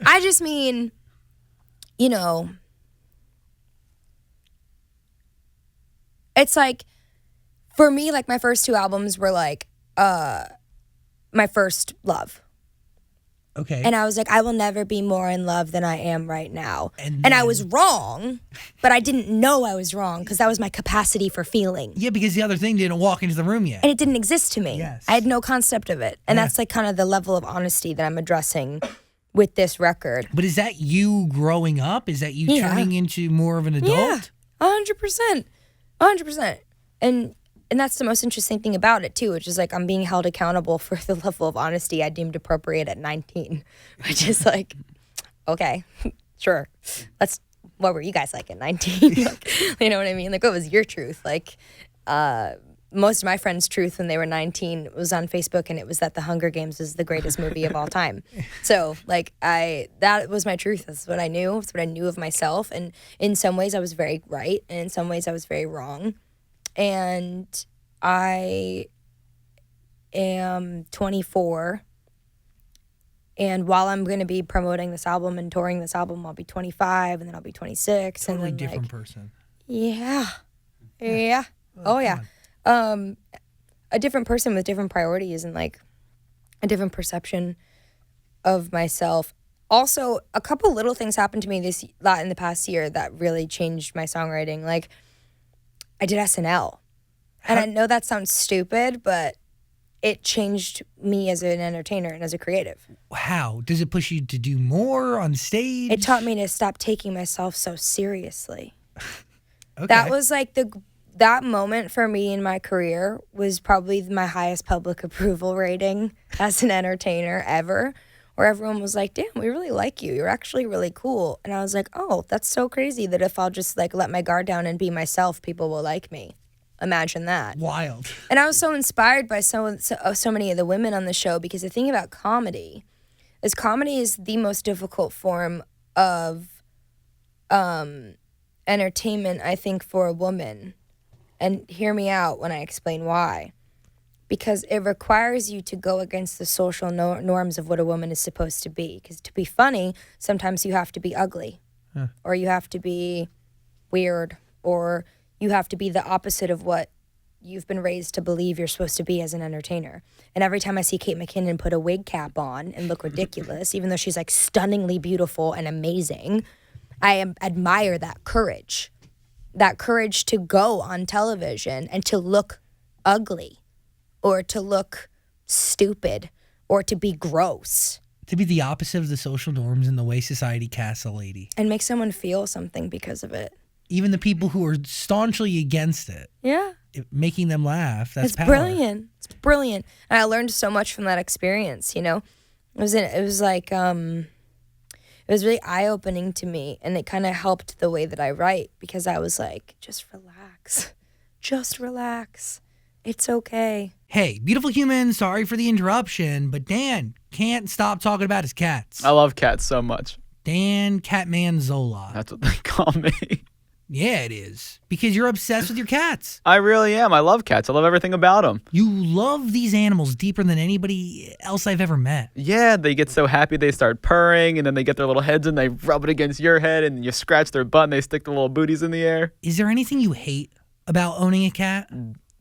S1: I just mean, you know, it's like, for me, like my first two albums were like my first love.
S3: Okay.
S1: And I was like, I will never be more in love than I am right now.
S3: And
S1: I
S3: then-
S1: was wrong, but I didn't know I was wrong because that was my capacity for feeling.
S3: Yeah, because the other thing didn't walk into the room yet.
S1: And it didn't exist to me.
S3: Yes.
S1: I had no concept of it. And
S3: Yeah.
S1: that's like kind of the level of honesty that I'm addressing with this record.
S3: But is that you growing up? Is that you
S1: Yeah.
S3: turning into more of an adult?
S1: Yeah, 100%. 100%. And that's the most interesting thing about it, too, which is like I'm being held accountable for the level of honesty I deemed appropriate at 19, which is like, okay, sure. What were you guys like at 19? Like, you know what I mean? Like, what was your truth? Like, most of my friends' truth when they were 19 was on Facebook, and it was that The Hunger Games was the greatest movie of all time. So, like, that was my truth. That's what I knew. That's what I knew of myself. And in some ways, I was very right, and in some ways, I was very wrong. And I am 24. And while I'm going to be promoting this album and touring this album, I'll be 25, and then I'll be 26.
S3: Totally
S1: and then,
S3: different
S1: like,
S3: person.
S1: Yeah. Oh, yeah. A different person with different priorities and, like, a different perception of myself. Also, a couple little things happened to me in the past year that really changed my songwriting. Like, I did SNL. And I know that sounds stupid, but it changed me as an entertainer and as a creative.
S3: How? Does it push you to do more on stage?
S1: It taught me to stop taking myself so seriously.
S3: Okay.
S1: That was like that moment for me in my career was probably my highest public approval rating as an entertainer ever, where everyone was like, damn, we really like you. You're actually really cool. And I was like, oh, that's so crazy that if I'll just like let my guard down and be myself, people will like me. Imagine that.
S3: Wild.
S1: And I was so inspired by so many of the women on the show, because the thing about comedy is the most difficult form of entertainment, I think, for a woman. And hear me out when I explain why. Because it requires you to go against the social norms of what a woman is supposed to be. Because to be funny, sometimes you have to be ugly. Or you have to be weird. Or you have to be the opposite of what you've been raised to believe you're supposed to be as an entertainer. And every time I see Kate McKinnon put a wig cap on and look ridiculous, even though she's like stunningly beautiful and amazing, I admire that courage. That courage to go on television and to look ugly or to look stupid or to be gross.
S3: To be the opposite of the social norms and the way society casts a lady.
S1: And make someone feel something because of it.
S3: Even the people who are staunchly against it,
S1: Yeah.
S3: making them laugh. That's
S1: It's
S3: power.
S1: brilliant. It's brilliant. And I learned so much from that experience, you know. It was really eye-opening to me, and it kind of helped the way that I write, because I was like, just relax. Just relax. It's okay.
S3: Hey, beautiful human, sorry for the interruption, but Dan can't stop talking about his cats.
S4: I love cats so much.
S3: Dan Catman Zola.
S4: That's what they call me.
S3: Yeah, it is. Because you're obsessed with your cats.
S4: I really am. I love cats. I love everything about them.
S3: You love these animals deeper than anybody else I've ever met.
S4: Yeah, they get so happy they start purring, and then they get their little heads and they rub it against your head, and you scratch their butt and they stick their little booties in the air.
S3: Is there anything you hate about owning a cat?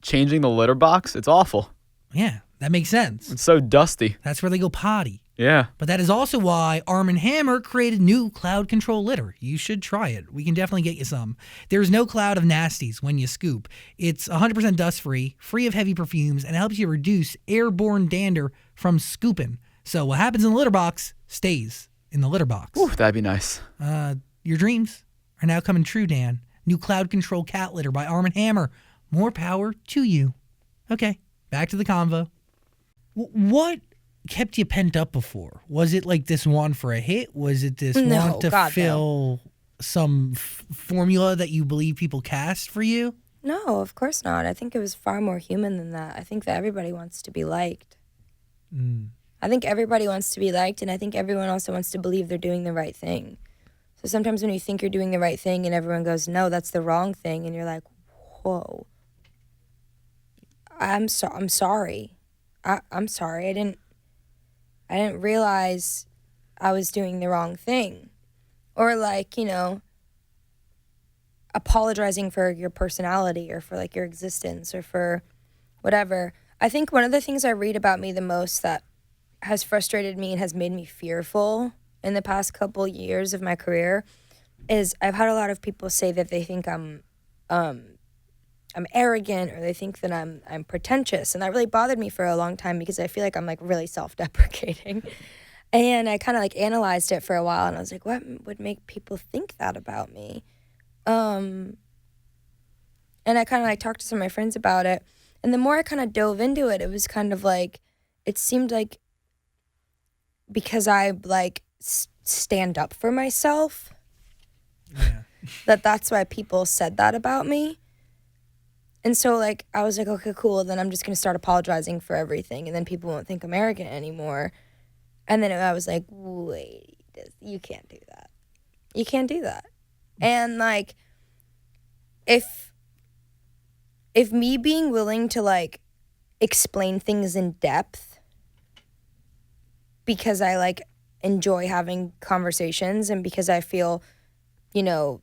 S4: Changing the litter box, it's awful.
S3: Yeah, that makes sense.
S4: It's so dusty.
S3: That's where they go potty.
S4: Yeah.
S3: But that is also why Arm & Hammer created new cloud control litter. You should try it. We can definitely get you some. There's no cloud of nasties when you scoop. It's 100% dust-free, free of heavy perfumes, and helps you reduce airborne dander from scooping. So what happens in the litter box stays in the litter box.
S4: Ooh, that'd be nice.
S3: Your dreams are now coming true, Dan. New cloud control cat litter by Arm & Hammer. More power to you. Okay, back to the convo. What kept you pent up before? Was it like this want for a hit? Was it this want to fill some formula that you believe people cast for you?
S1: No, of course not. I think it was far more human than that. I think that everybody wants to be liked. I think everybody wants to be liked, and I think everyone also wants to believe they're doing the right thing. So sometimes when you think you're doing the right thing and everyone goes, no, that's the wrong thing, and you're like, whoa. I'm sorry. I'm sorry. I didn't realize I was doing the wrong thing. Or like, you know, apologizing for your personality or for like your existence or for whatever. I think one of the things I read about me the most that has frustrated me and has made me fearful in the past couple years of my career is I've had a lot of people say that they think I'm arrogant, or they think that I'm pretentious, and that really bothered me for a long time because I feel like I'm like really self-deprecating. And I kind of like analyzed it for a while, and I was like, what would make people think that about me? And I kind of like talked to some of my friends about it, and the more I kind of dove into it, it was kind of like, it seemed like because I like stand up for myself, that's why people said that about me. And so, like, I was like, okay, cool, then I'm just going to start apologizing for everything, and then people won't think I'm arrogant anymore. And then I was like, wait, you can't do that. You can't do that. And, like, if me being willing to, like, explain things in depth because I, like, enjoy having conversations and because I feel, you know,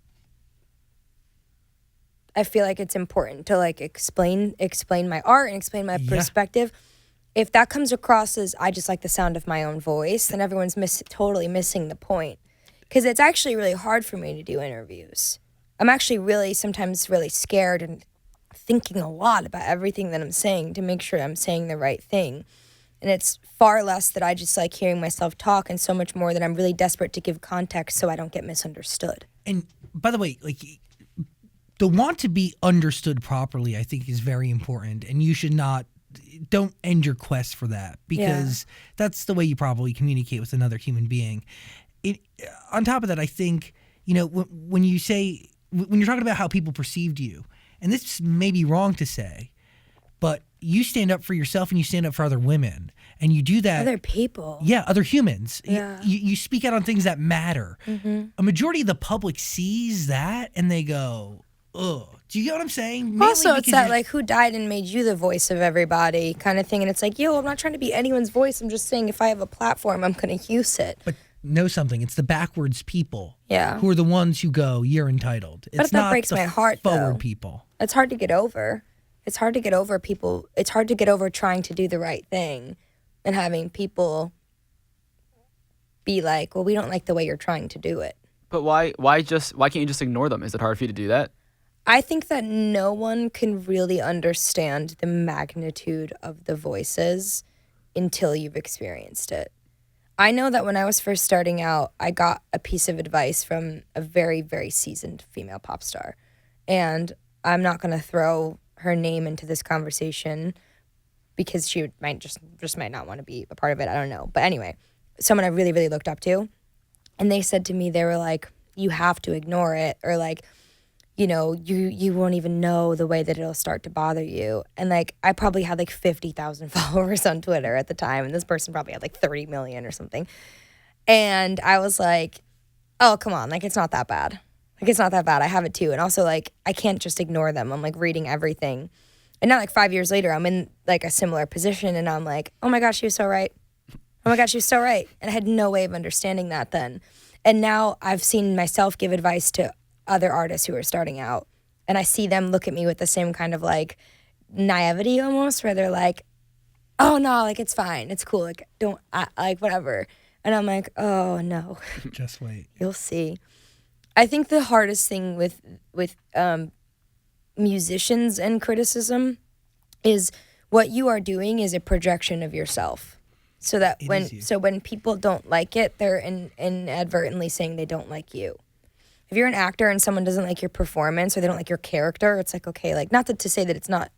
S1: I feel like it's important to like explain my art and explain my perspective. If that comes across as I just like the sound of my own voice, then everyone's totally missing the point. Because it's actually really hard for me to do interviews. I'm actually sometimes really scared and thinking a lot about everything that I'm saying to make sure I'm saying the right thing. And it's far less that I just like hearing myself talk, and so much more that I'm really desperate to give context so I don't get misunderstood.
S3: And by the way, like, the want to be understood properly, I think, is very important. And you should don't end your quest for that, because that's the way you probably communicate with another human being. On top of that, I think, when you're talking about how people perceived you, and this may be wrong to say, but you stand up for yourself and you stand up for other women, and you do that.
S1: Other people.
S3: Yeah, other humans.
S1: Yeah.
S3: You speak out on things that matter.
S1: Mm-hmm.
S3: A majority of the public sees that and they go, ugh. Do you get what I'm saying? Mainly
S1: Also, it's
S3: because
S1: that like, who died and made you the voice of everybody kind of thing. And it's like, I'm not trying to be anyone's voice. I'm just saying if I have a platform, I'm going to use it.
S3: But know something. It's the backwards people
S1: Yeah.
S3: who are the ones who go, you're entitled. It's
S1: But that
S3: not
S1: breaks
S3: the
S1: my heart,
S3: forward
S1: though.
S3: people.
S1: It's hard to get over. It's hard to get over people. It's hard to get over trying to do the right thing and having people be like, well, we don't like the way you're trying to do it.
S4: But why can't you just ignore them? Is it hard for you to do that?
S1: I think that no one can really understand the magnitude of the voices until you've experienced it. I know that when I was first starting out, I got a piece of advice from a very, very seasoned female pop star. And I'm not going to throw her name into this conversation because she might just might not want to be a part of it. I don't know. But anyway, someone I really, really looked up to. And they said to me, they were like, you have to ignore it, or like, you won't even know the way that it'll start to bother you. And like, I probably had like 50,000 followers on Twitter at the time, and this person probably had like 30 million or something. And I was like, oh, come on, like, it's not that bad. Like, it's not that bad. I have it too. And also, like, I can't just ignore them. I'm like reading everything. And now, like, 5 years later, I'm in like a similar position, and I'm like, oh my gosh, she was so right. Oh my gosh, she was so right. And I had no way of understanding that then. And now I've seen myself give advice to other artists who are starting out, and I see them look at me with the same kind of like naivety almost, where they're like, oh no, like, it's fine, it's cool, like, don't like, whatever. And I'm like, oh no.
S3: Just wait.
S1: You'll see. I think the hardest thing with musicians and criticism is what you are doing is a projection of yourself, so that when people don't like it, they're inadvertently saying they don't like you. If you're an actor and someone doesn't like your performance or they don't like your character, it's like, okay, like, not to say that it's not,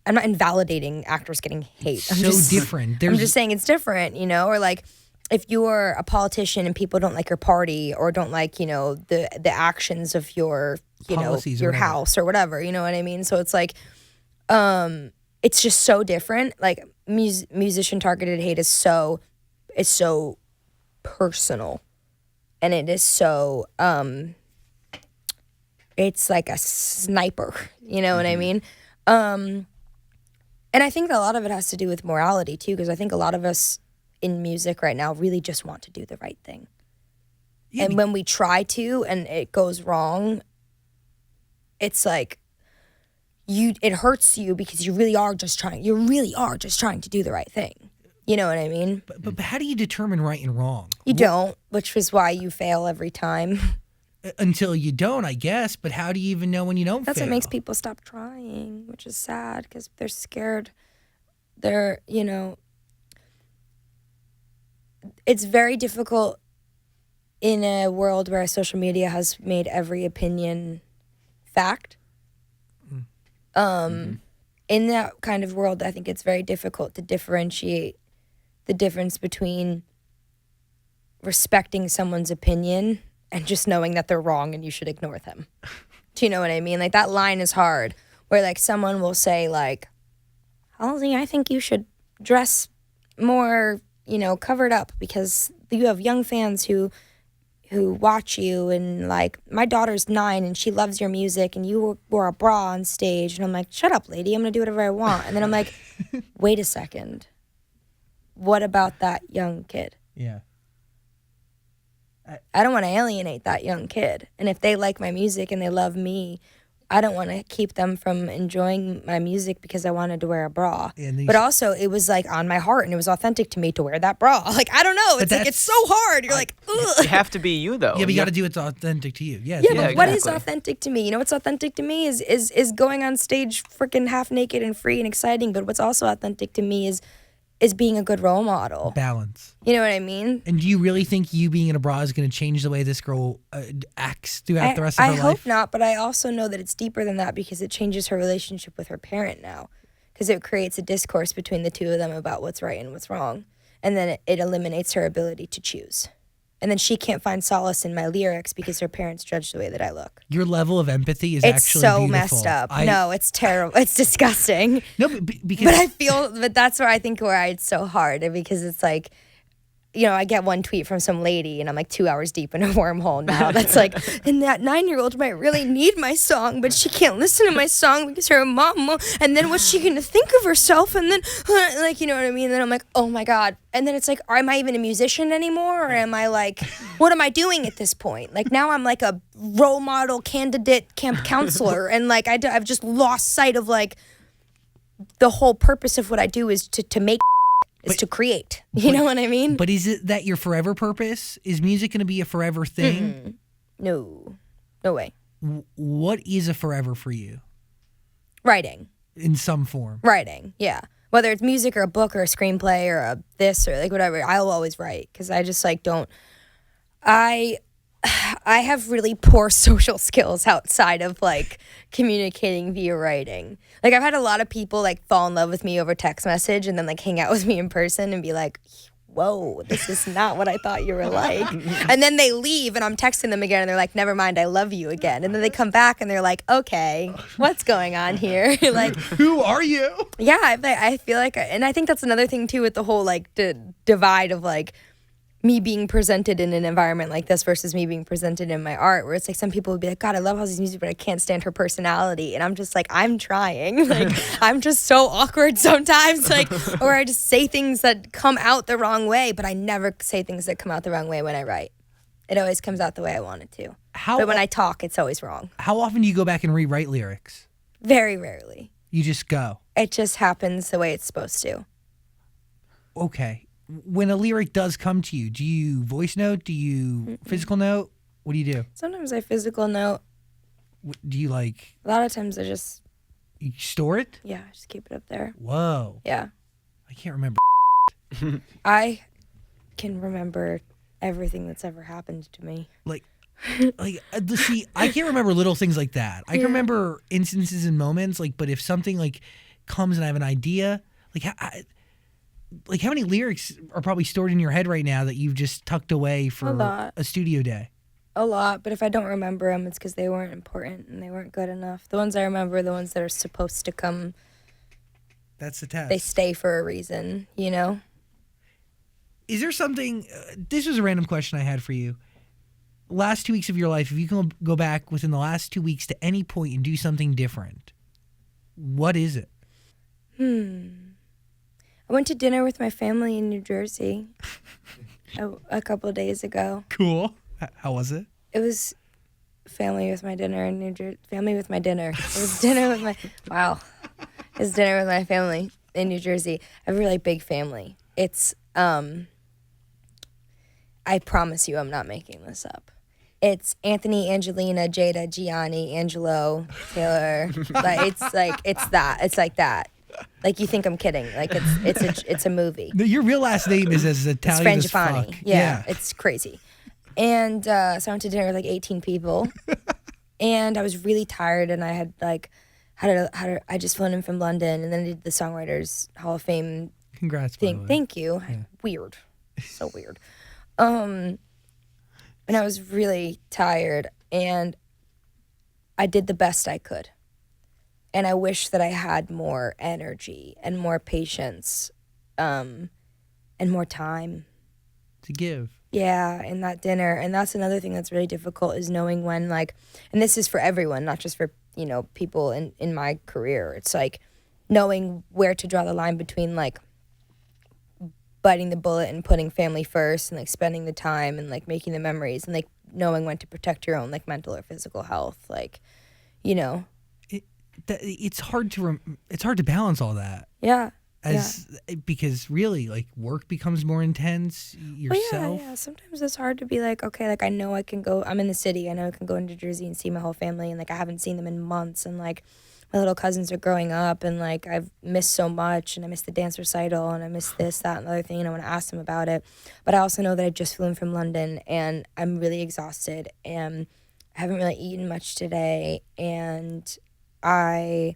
S1: I'm not invalidating actors getting hate. I'm
S3: Different.
S1: I'm just saying it's different, or like, if you're a politician and people don't like your party or don't like, the actions of your,
S3: Policies or
S1: your
S3: whatever.
S1: house or whatever, you know what I mean? So it's like, it's just so different. Like, musician targeted hate is so personal. And it is so, it's like a sniper, you know what I mean? And I think that a lot of it has to do with morality too, because I think a lot of us in music right now really just want to do the right thing.
S3: Yeah,
S1: And when we try to and it goes wrong, it's like, it hurts you because you really are just trying to do the right thing. You know what I mean?
S3: But how do you determine right and wrong?
S1: You don't, which is why you fail every time.
S3: Until you don't, I guess. But how do you even know when you don't
S1: That's
S3: fail?
S1: what makes people stop trying, which is sad because they're scared. It's very difficult in a world where social media has made every opinion fact. In that kind of world, I think it's very difficult to differentiate the difference between respecting someone's opinion and just knowing that they're wrong and you should ignore them. Do you know what I mean? Like, that line is hard, where like someone will say like, Halsey, I think you should dress more, covered up because you have young fans who watch you, and like, my daughter's 9 and she loves your music and you wore a bra on stage. And I'm like, shut up, lady, I'm gonna do whatever I want. And then I'm like, wait a second. What about that young kid?
S3: Yeah.
S1: I don't want to alienate that young kid. And if they like my music and they love me, I don't want to keep them from enjoying my music because I wanted to wear a bra.
S3: And
S1: But also, it was like on my heart and it was authentic to me to wear that bra. Like, I don't know. It's like, it's so hard. You're like, ugh.
S4: You have to be you though.
S3: Yeah, but you got to do what's authentic to you. Yeah,
S1: Yeah, but what is
S4: exactly.
S1: authentic to me? You know what's authentic to me is going on stage freaking half naked and free and exciting. But what's also authentic to me is being a good role model.
S3: balance.
S1: You know what I mean?
S3: And do you really think you being in a bra is going to change the way this girl acts throughout the rest of her
S1: I
S3: life?
S1: hope not, but I also know that it's deeper than that because it changes her relationship with her parent now. Because it creates a discourse between the two of them about what's right and what's wrong. And then it eliminates her ability to choose. And then she can't find solace in my lyrics because her parents judge the way that I look.
S3: Your level of empathy is
S1: It's
S3: actually
S1: so
S3: beautiful.
S1: messed up. No, it's terrible. It's disgusting.
S3: No, because
S1: But that's where I think where it's so hard because it's like, you know, I get one tweet from some lady and I'm like 2 hours deep in a wormhole now. That's like, and that 9-year-old might really need my song, but she can't listen to my song because her mom won't. And then what's she going to think of herself? And then, like, you know what I mean? And then I'm like, oh my God. And then it's like, am I even a musician anymore? Or am I like, what am I doing at this point? Like now I'm like a role model candidate camp counselor. And like, I've just lost sight of like the whole purpose of what I do is to make is to create. You know what I mean?
S3: But is it that your forever purpose? Is music going to be a forever thing?
S1: No way.
S3: What is a forever for you
S1: Writing,
S3: in some form?
S1: yeah. Whether it's music or a book or a screenplay or a this or like whatever, I'll always write because I just like don't. I have really poor social skills outside of like communicating via writing. Like I've had a lot of people like fall in love with me over text message and then like hang out with me in person and be like, whoa, this is not what I thought you were like. And then they leave and I'm texting them again and they're like, never mind, I love you again. And then they come back and they're like, okay, what's going on here? Like,
S3: Who are you?
S1: yeah, I feel like, and I think that's another thing too with the whole like divide of like me being presented in an environment like this versus me being presented in my art, where it's like some people would be like, God, I love Halsey's music, but I can't stand her personality. And I'm just like, I'm trying. Like, I'm just so awkward sometimes. Like, or I just say things that come out the wrong way, but I never say things that come out the wrong way when I write. It always comes out the way I want it to. But when I talk, it's always wrong.
S3: How often do you go back and rewrite lyrics?
S1: Very rarely.
S3: You just go.
S1: It just happens the way it's supposed to.
S3: Okay. When a lyric does come to you, do you voice note? Do you physical note? What do you do?
S1: Sometimes I physical note.
S3: Do you like
S1: A lot of times I just,
S3: you store it?
S1: yeah, just keep it up there.
S3: Whoa.
S1: Yeah.
S3: I can't remember.
S1: I can remember everything that's ever happened to me.
S3: Like see, I can't remember little things like that. I can remember instances and moments, like, but if something like comes and I have an idea, like how many lyrics are probably stored in your head right now that you've just tucked away for
S1: A lot.
S3: a studio day?
S1: A lot, but if I don't remember them, it's because they weren't important and they weren't good enough. The ones I remember are the ones that are supposed to come.
S3: That's the test.
S1: They stay for a reason, you know?
S3: Is there something, this was a random question I had for you. Last 2 weeks of your life, if you can go back within the last 2 weeks to any point and do something different, what is it?
S1: I went to dinner with my family in New Jersey a couple of days ago.
S3: Cool. How was it?
S1: It was family with my dinner in New Jersey. Family with my dinner. It was dinner with my, wow. It was dinner with my family in New Jersey. I have a really big family. It's, I promise you I'm not making this up. It's Anthony, Angelina, Jada, Gianni, Angelo, Taylor. It's like that. Like you think I'm kidding. Like it's a movie.
S3: No, your real last name is as Italian as
S1: It's
S3: fuck.
S1: Frangipani. Yeah, it's crazy. And so I went to dinner with like 18 people, and I was really tired, and I had like I just flown in from London, and then I did the Songwriters Hall of Fame
S3: Congrats, by the
S1: thing.
S3: way.
S1: Thank you. Weird, so weird. And I was really tired, and I did the best I could. And I wish that I had more energy and more patience, and more time.
S3: To give.
S1: Yeah, in that dinner. And that's another thing that's really difficult is knowing when, like, and this is for everyone, not just for, you know, people in my career. It's like knowing where to draw the line between, like, biting the bullet and putting family first and, like, spending the time and, like, making the memories and, like, knowing when to protect your own, like, mental or physical health. Like, you know,
S3: it's hard to balance all that.
S1: Yeah.
S3: Because really, like, work becomes more intense yourself.
S1: Yeah. Sometimes it's hard to be like, okay, like I know I can go. I'm in the city. I know I can go into Jersey and see my whole family, and like I haven't seen them in months, and like my little cousins are growing up, and like I've missed so much, and I missed the dance recital, and I missed this, that, and the other thing, and I want to ask them about it. But I also know that I just flew in from London, and I'm really exhausted, and I haven't really eaten much today, and I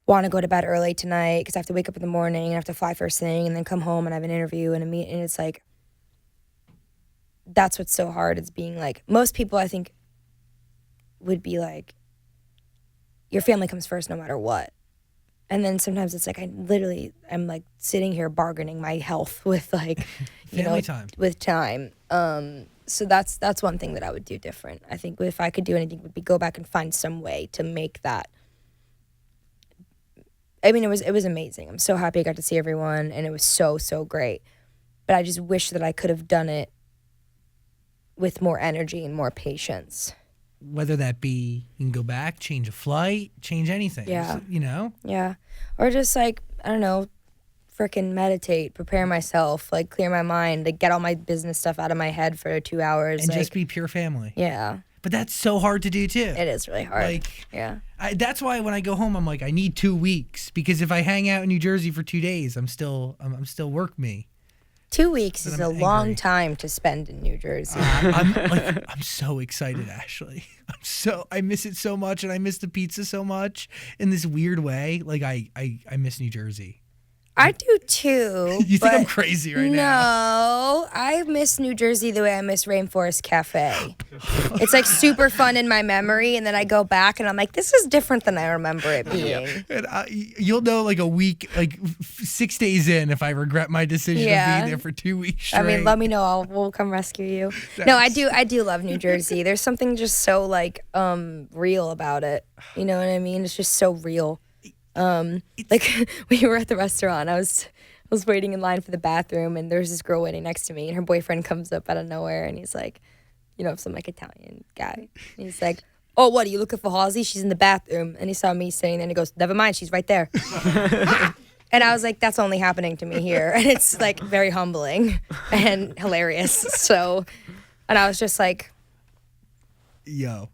S1: want to go to bed early tonight because I have to wake up in the morning and I have to fly first thing and then come home and I have an interview and a meet. And it's like, that's what's so hard. It's being like, most people I think would be like, your family comes first no matter what. And then sometimes it's like, I'm like sitting here bargaining my health with like,
S3: time.
S1: With time. So that's one thing that I would do different. I think if I could do anything would be go back and find some way to make that. I mean, it was amazing. I'm so happy I got to see everyone, and it was so great. But I just wish that I could have done it with more energy and more patience.
S3: Whether that be you can go back, change a flight, change anything.
S1: Yeah.
S3: Yeah.
S1: Or just like, I don't know, freaking meditate, prepare myself, like clear my mind, like get all my business stuff out of my head for 2 hours.
S3: And
S1: like,
S3: just be pure family.
S1: Yeah.
S3: But that's so hard to do too.
S1: It is really hard.
S3: Like,
S1: yeah.
S3: That's why when I go home, I'm like, I need 2 weeks, because if I hang out in New Jersey for 2 days, I'm still work me.
S1: 2 weeks
S3: Then
S1: is
S3: I'm
S1: a
S3: angry.
S1: long time to spend in New Jersey.
S3: I'm so excited, Ashley. I miss it so much, and I miss the pizza so much in this weird way. Like I miss New Jersey.
S1: I do too.
S3: You think I'm
S1: but
S3: crazy right now?
S1: No, I miss New Jersey the way I miss Rainforest Cafe. It's like super fun in my memory, and then I go back and I'm like, this is different than I remember it being.
S3: And you'll know like a week, like 6 days in, if I regret my decision of being there for 2 weeks straight.
S1: I mean, let me know. We'll come rescue you. No, I do love New Jersey. There's something just so like real about it. You know what I mean? It's just so real. Like we were at the restaurant. I was waiting in line for the bathroom, and there's this girl waiting next to me, and her boyfriend comes up out of nowhere, and he's like, some like Italian guy. And he's like, "Oh, what are you looking for, Halsey? She's in the bathroom." And he saw me sitting there, and he goes, "Never mind, she's right there." And I was like, that's only happening to me here, and it's like very humbling and hilarious. So, and I was just like,
S3: yo,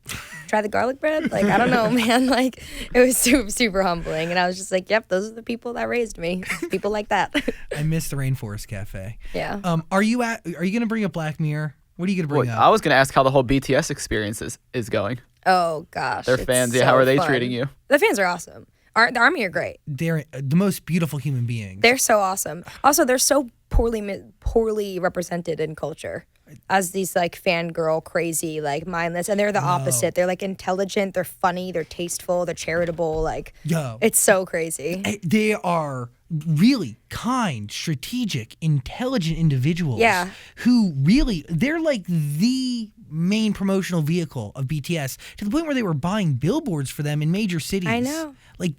S1: try the garlic bread? Like, I don't know, man. Like, it was super, super humbling. And I was just like, yep, those are the people that raised me. People like that.
S3: I miss the Rainforest Cafe.
S1: Yeah.
S3: Are you going to bring up Black Mirror? What are you going to bring up?
S4: I was going to ask how the whole BTS experience is going.
S1: Oh, gosh.
S4: Their fans, how are they treating you?
S1: The fans are awesome. The ARMY are great.
S3: They're the most beautiful human beings.
S1: They're so awesome. Also, they're so poorly represented in culture as these like fangirl, crazy, like mindless, and they're the opposite. They're like intelligent, they're funny, they're tasteful, they're charitable. Like, it's so crazy.
S3: They are really kind, strategic, intelligent individuals.
S1: Yeah.
S3: Who really, they're like the main promotional vehicle of BTS, to the point where they were buying billboards for them in major cities.
S1: I know.
S3: Like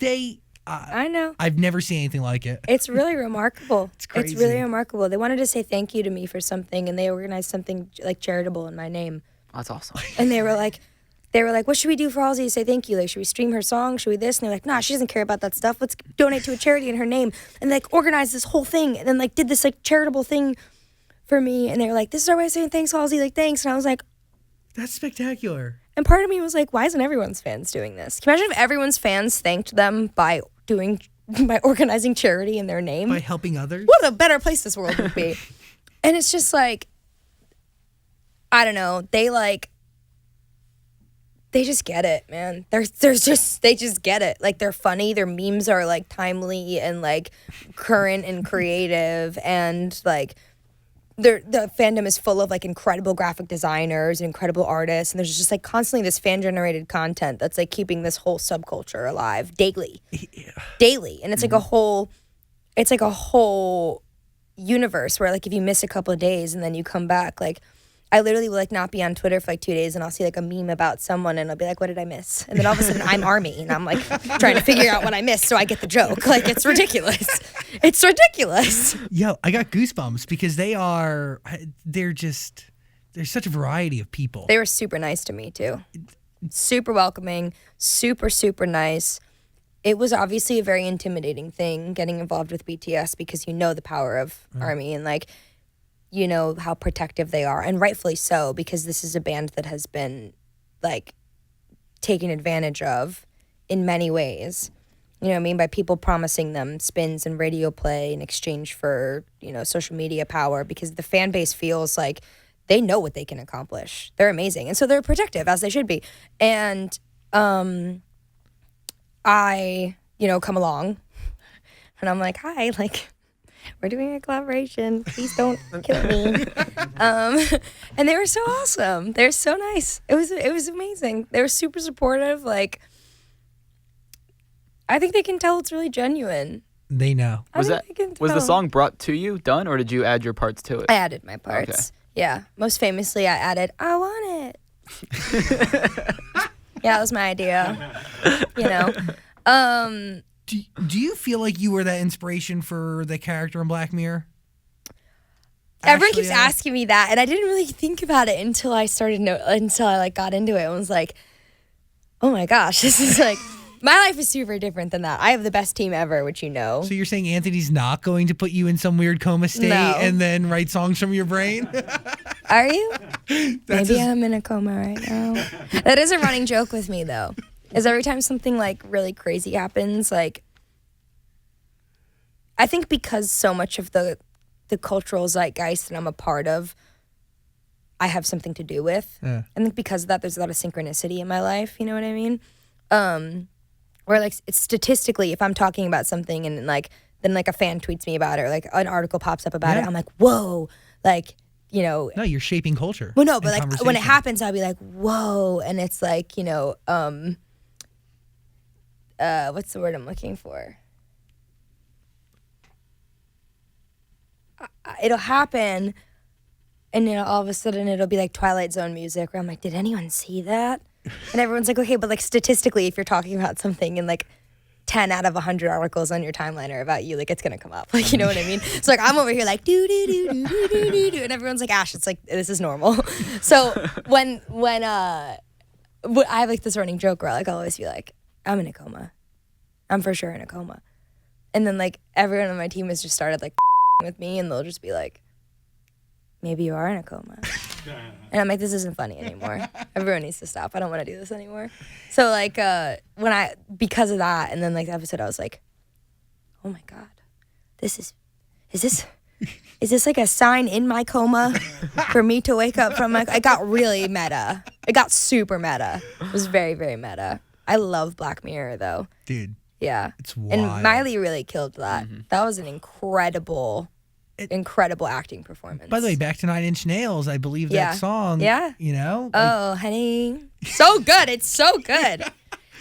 S1: I know.
S3: I've never seen anything like it.
S1: It's really remarkable.
S3: It's crazy.
S1: It's really remarkable. They wanted to say thank you to me for something, and they organized something like charitable in my name.
S4: That's awesome.
S1: And they were like, what should we do for Halsey to say thank you? Like, should we stream her song? Should we this? And they're like, nah, she doesn't care about that stuff. Let's donate to a charity in her name. And they like organized this whole thing, and then like did this like charitable thing for me. And they were like, this is our way of saying thanks, Halsey. Like, thanks. And I was like,
S3: that's spectacular.
S1: And part of me was like, why isn't everyone's fans doing this? Can you imagine if everyone's fans thanked them by organizing charity in their name?
S3: By helping others?
S1: What a better place this world would be. And it's just like, I don't know. They just get it, man. They just get it. Like, they're funny. Their memes are like timely and like current and creative, and like the fandom is full of like incredible graphic designers and incredible artists, and there's just like constantly this fan generated content that's like keeping this whole subculture alive daily. And it's like a whole universe where like if you miss a couple of days and then you come back, like I literally will like not be on Twitter for like 2 days, and I'll see like a meme about someone, and I'll be like, what did I miss? And then all of a sudden I'm ARMY, and I'm like trying to figure out what I missed so I get the joke. Like, it's ridiculous. It's ridiculous.
S3: Yo, I got goosebumps because there's such a variety of people.
S1: They were super nice to me too. Super welcoming, super, super nice. it was obviously a very intimidating thing getting involved with BTS because you know the power of ARMY and like you know how protective they are, and rightfully so, because this is a band that has been like taken advantage of in many ways. You know what I mean? By people promising them spins and radio play in exchange for, you know, social media power, because the fan base feels like they know what they can accomplish. They're amazing. And so they're protective, as they should be. And I, you know, come along and I'm like, hi, like, we're doing a collaboration. Please don't kill me. And they were so awesome. They're so nice. It was amazing. They were super supportive. Like, I think they can tell it's really genuine.
S3: They know.
S4: Was the song brought to you, done, or did you add your parts to it?
S1: I added my parts. Okay. Yeah. Most famously, I added, I want it. Yeah, that was my idea. You know.
S3: Do you feel like you were that inspiration for the character in Black Mirror?
S1: Everyone keeps asking me that, and I didn't really think about it until I like got into it and was like, oh my gosh, this is like, my life is super different than that. I have the best team ever, which you know.
S3: So you're saying Anthony's not going to put you in some weird coma state and then write songs from your brain?
S1: Are you? Maybe I'm in a coma right now. That is a running joke with me, though. Is every time something like really crazy happens, like, I think because so much of the cultural zeitgeist that I'm a part of, I have something to do with. Yeah. I think because of that, there's a lot of synchronicity in my life. You know what I mean? Where like it's statistically, if I'm talking about something and like then like a fan tweets me about it or like an article pops up about it, I'm like, whoa, like, you know.
S3: No, you're shaping culture.
S1: Well, no, but like when it happens, I'll be like, whoa, and it's like, you know, what's the word I'm looking for? It'll happen, and then all of a sudden it'll be like Twilight Zone music, where I'm like, did anyone see that? And everyone's like, okay, but like statistically, if you're talking about something and like 10 out of 100 articles on your timeline are about you, like it's gonna come up, like, you know what I mean? So like I'm over here like do do do do do do do, and everyone's like, Ash, it's like this is normal. So when I have like this running joke where like I'll always be like, I'm in a coma, I'm for sure in a coma, and then like everyone on my team has just started like with me, and they'll just be like, maybe you are in a coma. And I'm like, this isn't funny anymore. Everyone needs to stop. I don't want to do this anymore. So like because of that, and then like the episode, I was like, oh my God, is this like a sign in my coma for me to wake up from my, it got really meta. It got super meta. It was very, very meta. I love Black Mirror though.
S3: Dude.
S1: Yeah.
S3: It's wild.
S1: And Miley really killed that. Mm-hmm. That was an incredible acting performance.
S3: By the way, back to 9 Inch Nails, I believe that song. Yeah. You know?
S1: Oh, honey. So good. It's so good.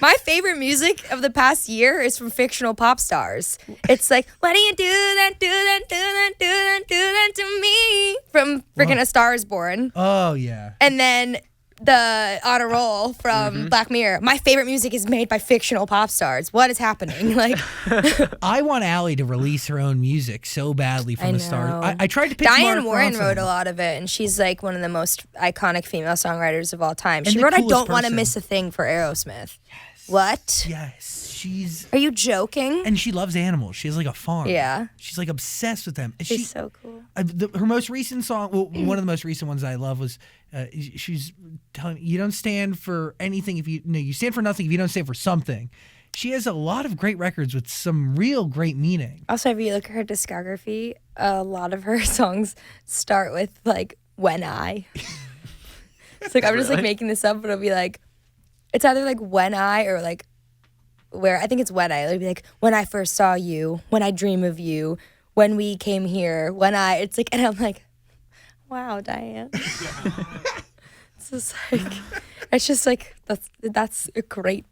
S1: My favorite music of the past year is from fictional pop stars. It's like, why do you do that, do that, do that, do that, do that to me? From freaking A Star Is Born.
S3: Oh, yeah.
S1: And then the On a Roll from Black Mirror. My favorite music is made by fictional pop stars. What is happening? Like,
S3: I want Allie to release her own music so badly from The Stars. I tried to pick
S1: Diane Warren wrote a lot of it, and she's like one of the most iconic female songwriters of all time. She wrote I Don't Want to Miss a Thing for Aerosmith. Yes. What?
S3: Yes.
S1: Are you joking?
S3: And she loves animals. She has like a farm.
S1: Yeah.
S3: She's like obsessed with them. And
S1: she's so cool.
S3: Her most recent song, well, one of the most recent ones I love was, she's telling me, you don't stand for anything you stand for nothing if you don't stand for something. She has a lot of great records with some real great meaning.
S1: Also, if you look at her discography, a lot of her songs start with like, when I. It's like, I'm just like making this up, but it'll be like, it's either like when I or like, where I think it's when I. It'll be like, when I first saw you, when I dream of you, when we came here, when I. It's like, and I'm like, wow, Diane. It's just like that's a great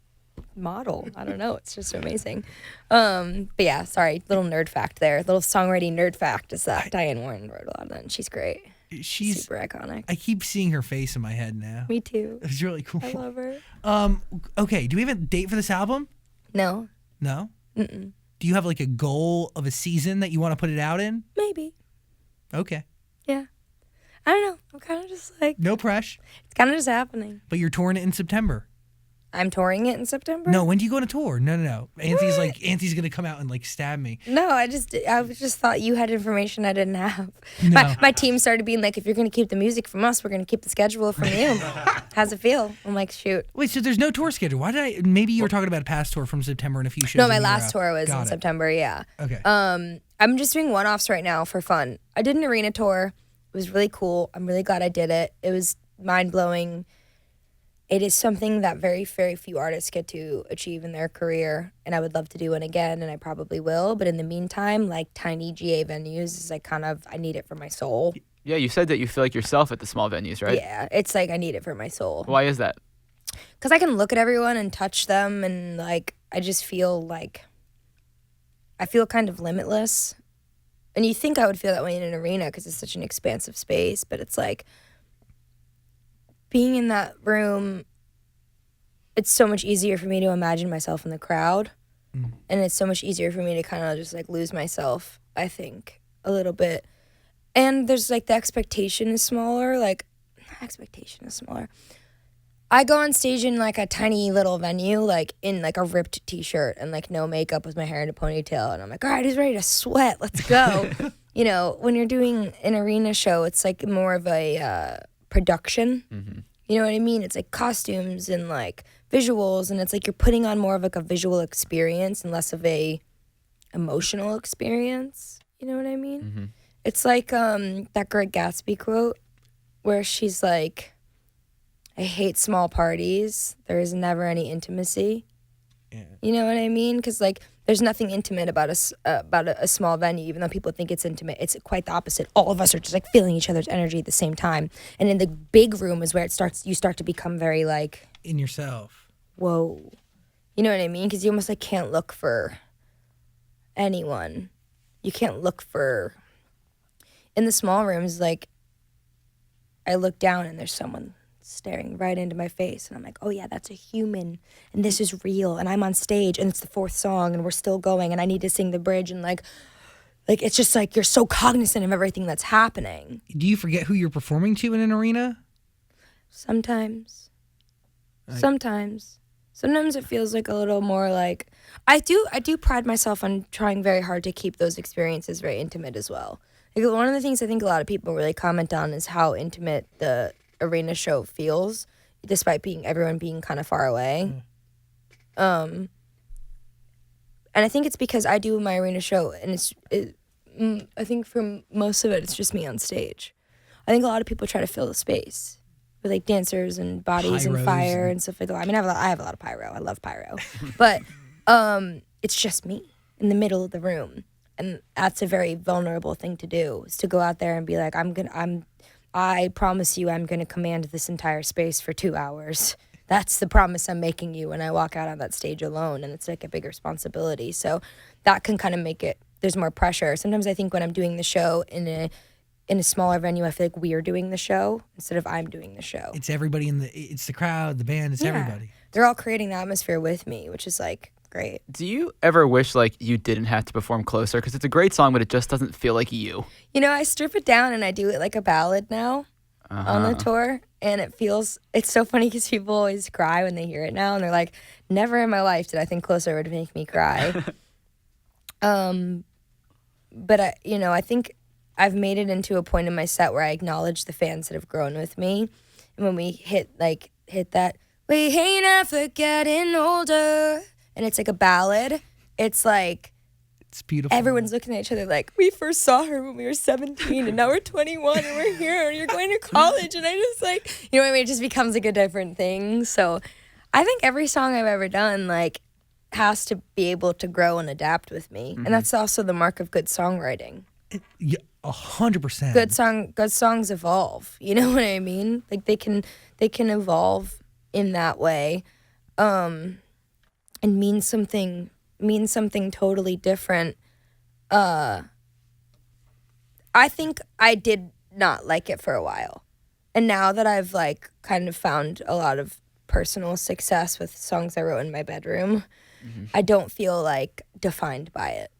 S1: model. I don't know. It's just amazing. But yeah, sorry, little nerd fact there. Little songwriting nerd fact is that Diane Warren wrote a lot of that, and she's great. She's super iconic.
S3: I keep seeing her face in my head now.
S1: Me too.
S3: It's really cool.
S1: I love her.
S3: Okay, do we have a date for this album?
S1: No.
S3: No?
S1: Mm-mm.
S3: Do you have like a goal of a season that you want to put it out in?
S1: Maybe.
S3: Okay.
S1: Yeah. I don't know. I'm kind of just like...
S3: No pressure.
S1: It's kind of just happening.
S3: But you're touring it in September.
S1: I'm touring it in September.
S3: No, when do you go on a tour? No. Anthony's gonna come out and like stab me.
S1: No, I just thought you had information I didn't have.
S3: No.
S1: My team started being like, if you're gonna keep the music from us, we're gonna keep the schedule from you. How's it feel? I'm like, shoot.
S3: Wait, so there's no tour schedule? Why did I? Maybe you were talking about a past tour from September and a few shows.
S1: No, my
S3: in
S1: last
S3: Europe.
S1: tour was in September. Yeah.
S3: Okay.
S1: I'm just doing one-offs right now for fun. I did an arena tour. It was really cool. I'm really glad I did it. It was mind-blowing. It is something that very, very few artists get to achieve in their career, and I would love to do it again, and I probably will. But in the meantime, like tiny GA venues is like kind of, I need it for my soul.
S4: Yeah, you said that you feel like yourself at the small venues, right?
S1: Yeah, it's like I need it for my soul.
S4: Why is that?
S1: Because I can look at everyone and touch them, and like I just feel like I feel kind of limitless. And you think I would feel that way in an arena because it's such an expansive space, but it's like being in that room, it's so much easier for me to imagine myself in the crowd. And it's so much easier for me to kind of just like lose myself, I think, a little bit. And there's like the expectation is smaller. I go on stage in like a tiny little venue, like in like a ripped t-shirt and like no makeup with my hair in a ponytail. And I'm like, all right, who's ready to sweat? Let's go. You know, when you're doing an arena show, it's like more of a production.
S4: Mm-hmm.
S1: You know what I mean? It's like costumes and like visuals, and it's like you're putting on more of like a visual experience and less of a emotional experience. You know what I mean?
S4: Mm-hmm.
S1: It's like that Great Gatsby quote where she's like, I hate small parties. There is never any intimacy.
S3: Yeah.
S1: You know what I mean? Because like there's nothing intimate about a small venue, even though people think it's intimate. It's quite the opposite. All of us are just like feeling each other's energy at the same time. And in the big room is where you start to become very like
S3: In yourself.
S1: whoa. You know what I mean? Because you almost like can't look for anyone. You can't look for in the small rooms. Like I look down and there's someone staring right into my face, and I'm like, oh yeah, that's a human, and this is real, and I'm on stage, and it's the fourth song, and we're still going, and I need to sing the bridge, and like it's just like you're so cognizant of everything that's happening.
S3: Do you forget who you're performing to in an arena?
S1: Sometimes it feels like a little more like I do pride myself on trying very hard to keep those experiences very intimate as well. Like one of the things I think a lot of people really comment on is how intimate the arena show feels, despite everyone being kind of far away. And I think it's because I do my arena show, and I think for most of it, it's just me on stage. I think a lot of people try to fill the space with like dancers and bodies
S3: Pyros
S1: and fire and stuff like that. I mean, I have a lot of pyro. I love pyro, but it's just me in the middle of the room, and that's a very vulnerable thing to do. Is to go out there and be like, I promise you I'm going to command this entire space for 2 hours. That's the promise I'm making you when I walk out on that stage alone, and it's like a big responsibility. So that can kind of make it, there's more pressure. Sometimes I think when I'm doing the show in a smaller venue, I feel like we're doing the show instead of I'm doing the show.
S3: It's everybody it's the crowd, the band, it's everybody.
S1: They're all creating the atmosphere with me, which is like great.
S4: Do you ever wish like you didn't have to perform Closer? Because it's a great song, but it just doesn't feel like you.
S1: You know, I strip it down and I do it like a ballad now on the tour. And it's so funny because people always cry when they hear it now. And they're like, never in my life did I think Closer would make me cry. But I think I've made it into a point in my set where I acknowledge the fans that have grown with me. And when we hit that, we ain't ever getting older. And it's like a ballad. It's like
S3: It's beautiful.
S1: everyone's looking at each other like, we first saw her when we were 17 and now we're 21 and we're here and you're going to college. And I just like, you know what I mean? It just becomes like a different thing. So I think every song I've ever done like has to be able to grow and adapt with me. And that's also the mark of good songwriting.
S3: Yeah, 100%.
S1: Good songs evolve. You know what I mean? Like they can evolve in that way. And mean something totally different. I think I did not like it for a while. And now that I've like kind of found a lot of personal success with songs I wrote in my bedroom, I don't feel like defined by it.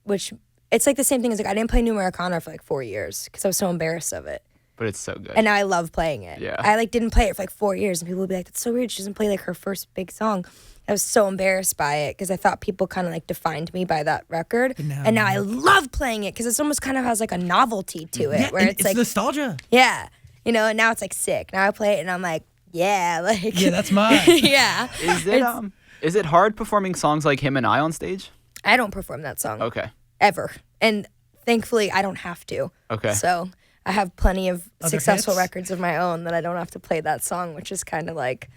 S1: Which it's like the same thing as like I didn't play New Americana for like 4 years because I was so embarrassed of it.
S4: But it's so good.
S1: And now I love playing it.
S4: Yeah.
S1: I like didn't play it for like 4 years, and people would be like, "That's so weird. She doesn't play like her first big song." I was so embarrassed by it because I thought people kind of like defined me by that record. And now I love playing it because it's almost kind of has like a novelty to it,
S3: Yeah,
S1: where
S3: and
S1: it's like
S3: nostalgia.
S1: yeah, you know. And now it's like sick. Now I play it and I'm like, yeah, like
S3: Yeah, that's mine.
S1: yeah.
S4: Is it hard performing songs like Him and I on stage?
S1: I don't perform that song
S4: Okay.
S1: ever, and thankfully I don't have to.
S4: Okay.
S1: So I have plenty of
S3: Other
S1: successful
S3: hits?
S1: records of my own that I don't have to play that song, which is kind of like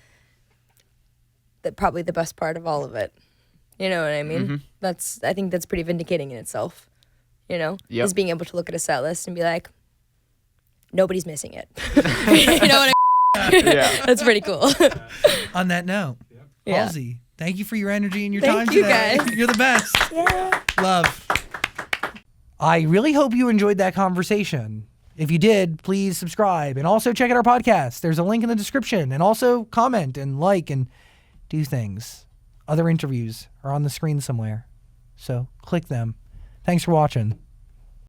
S1: probably the best part of all of it. You know what I mean? I think that's pretty vindicating in itself. You know,
S4: Yep.
S1: is being able to look at a set list and be like, nobody's missing it. You know what I mean?
S4: Yeah.
S1: That's pretty cool.
S3: On that note,
S1: Yeah.
S3: Halsey, thank you for your energy and your
S1: Thank
S3: time
S1: you,
S3: today.
S1: guys.
S3: You're the best.
S1: Yeah.
S3: Love. I really hope you enjoyed that conversation. If you did, please subscribe and also check out our podcast. There's a link in the description, and also comment and like and do things. Other interviews are on the screen somewhere, so click them. Thanks for watching.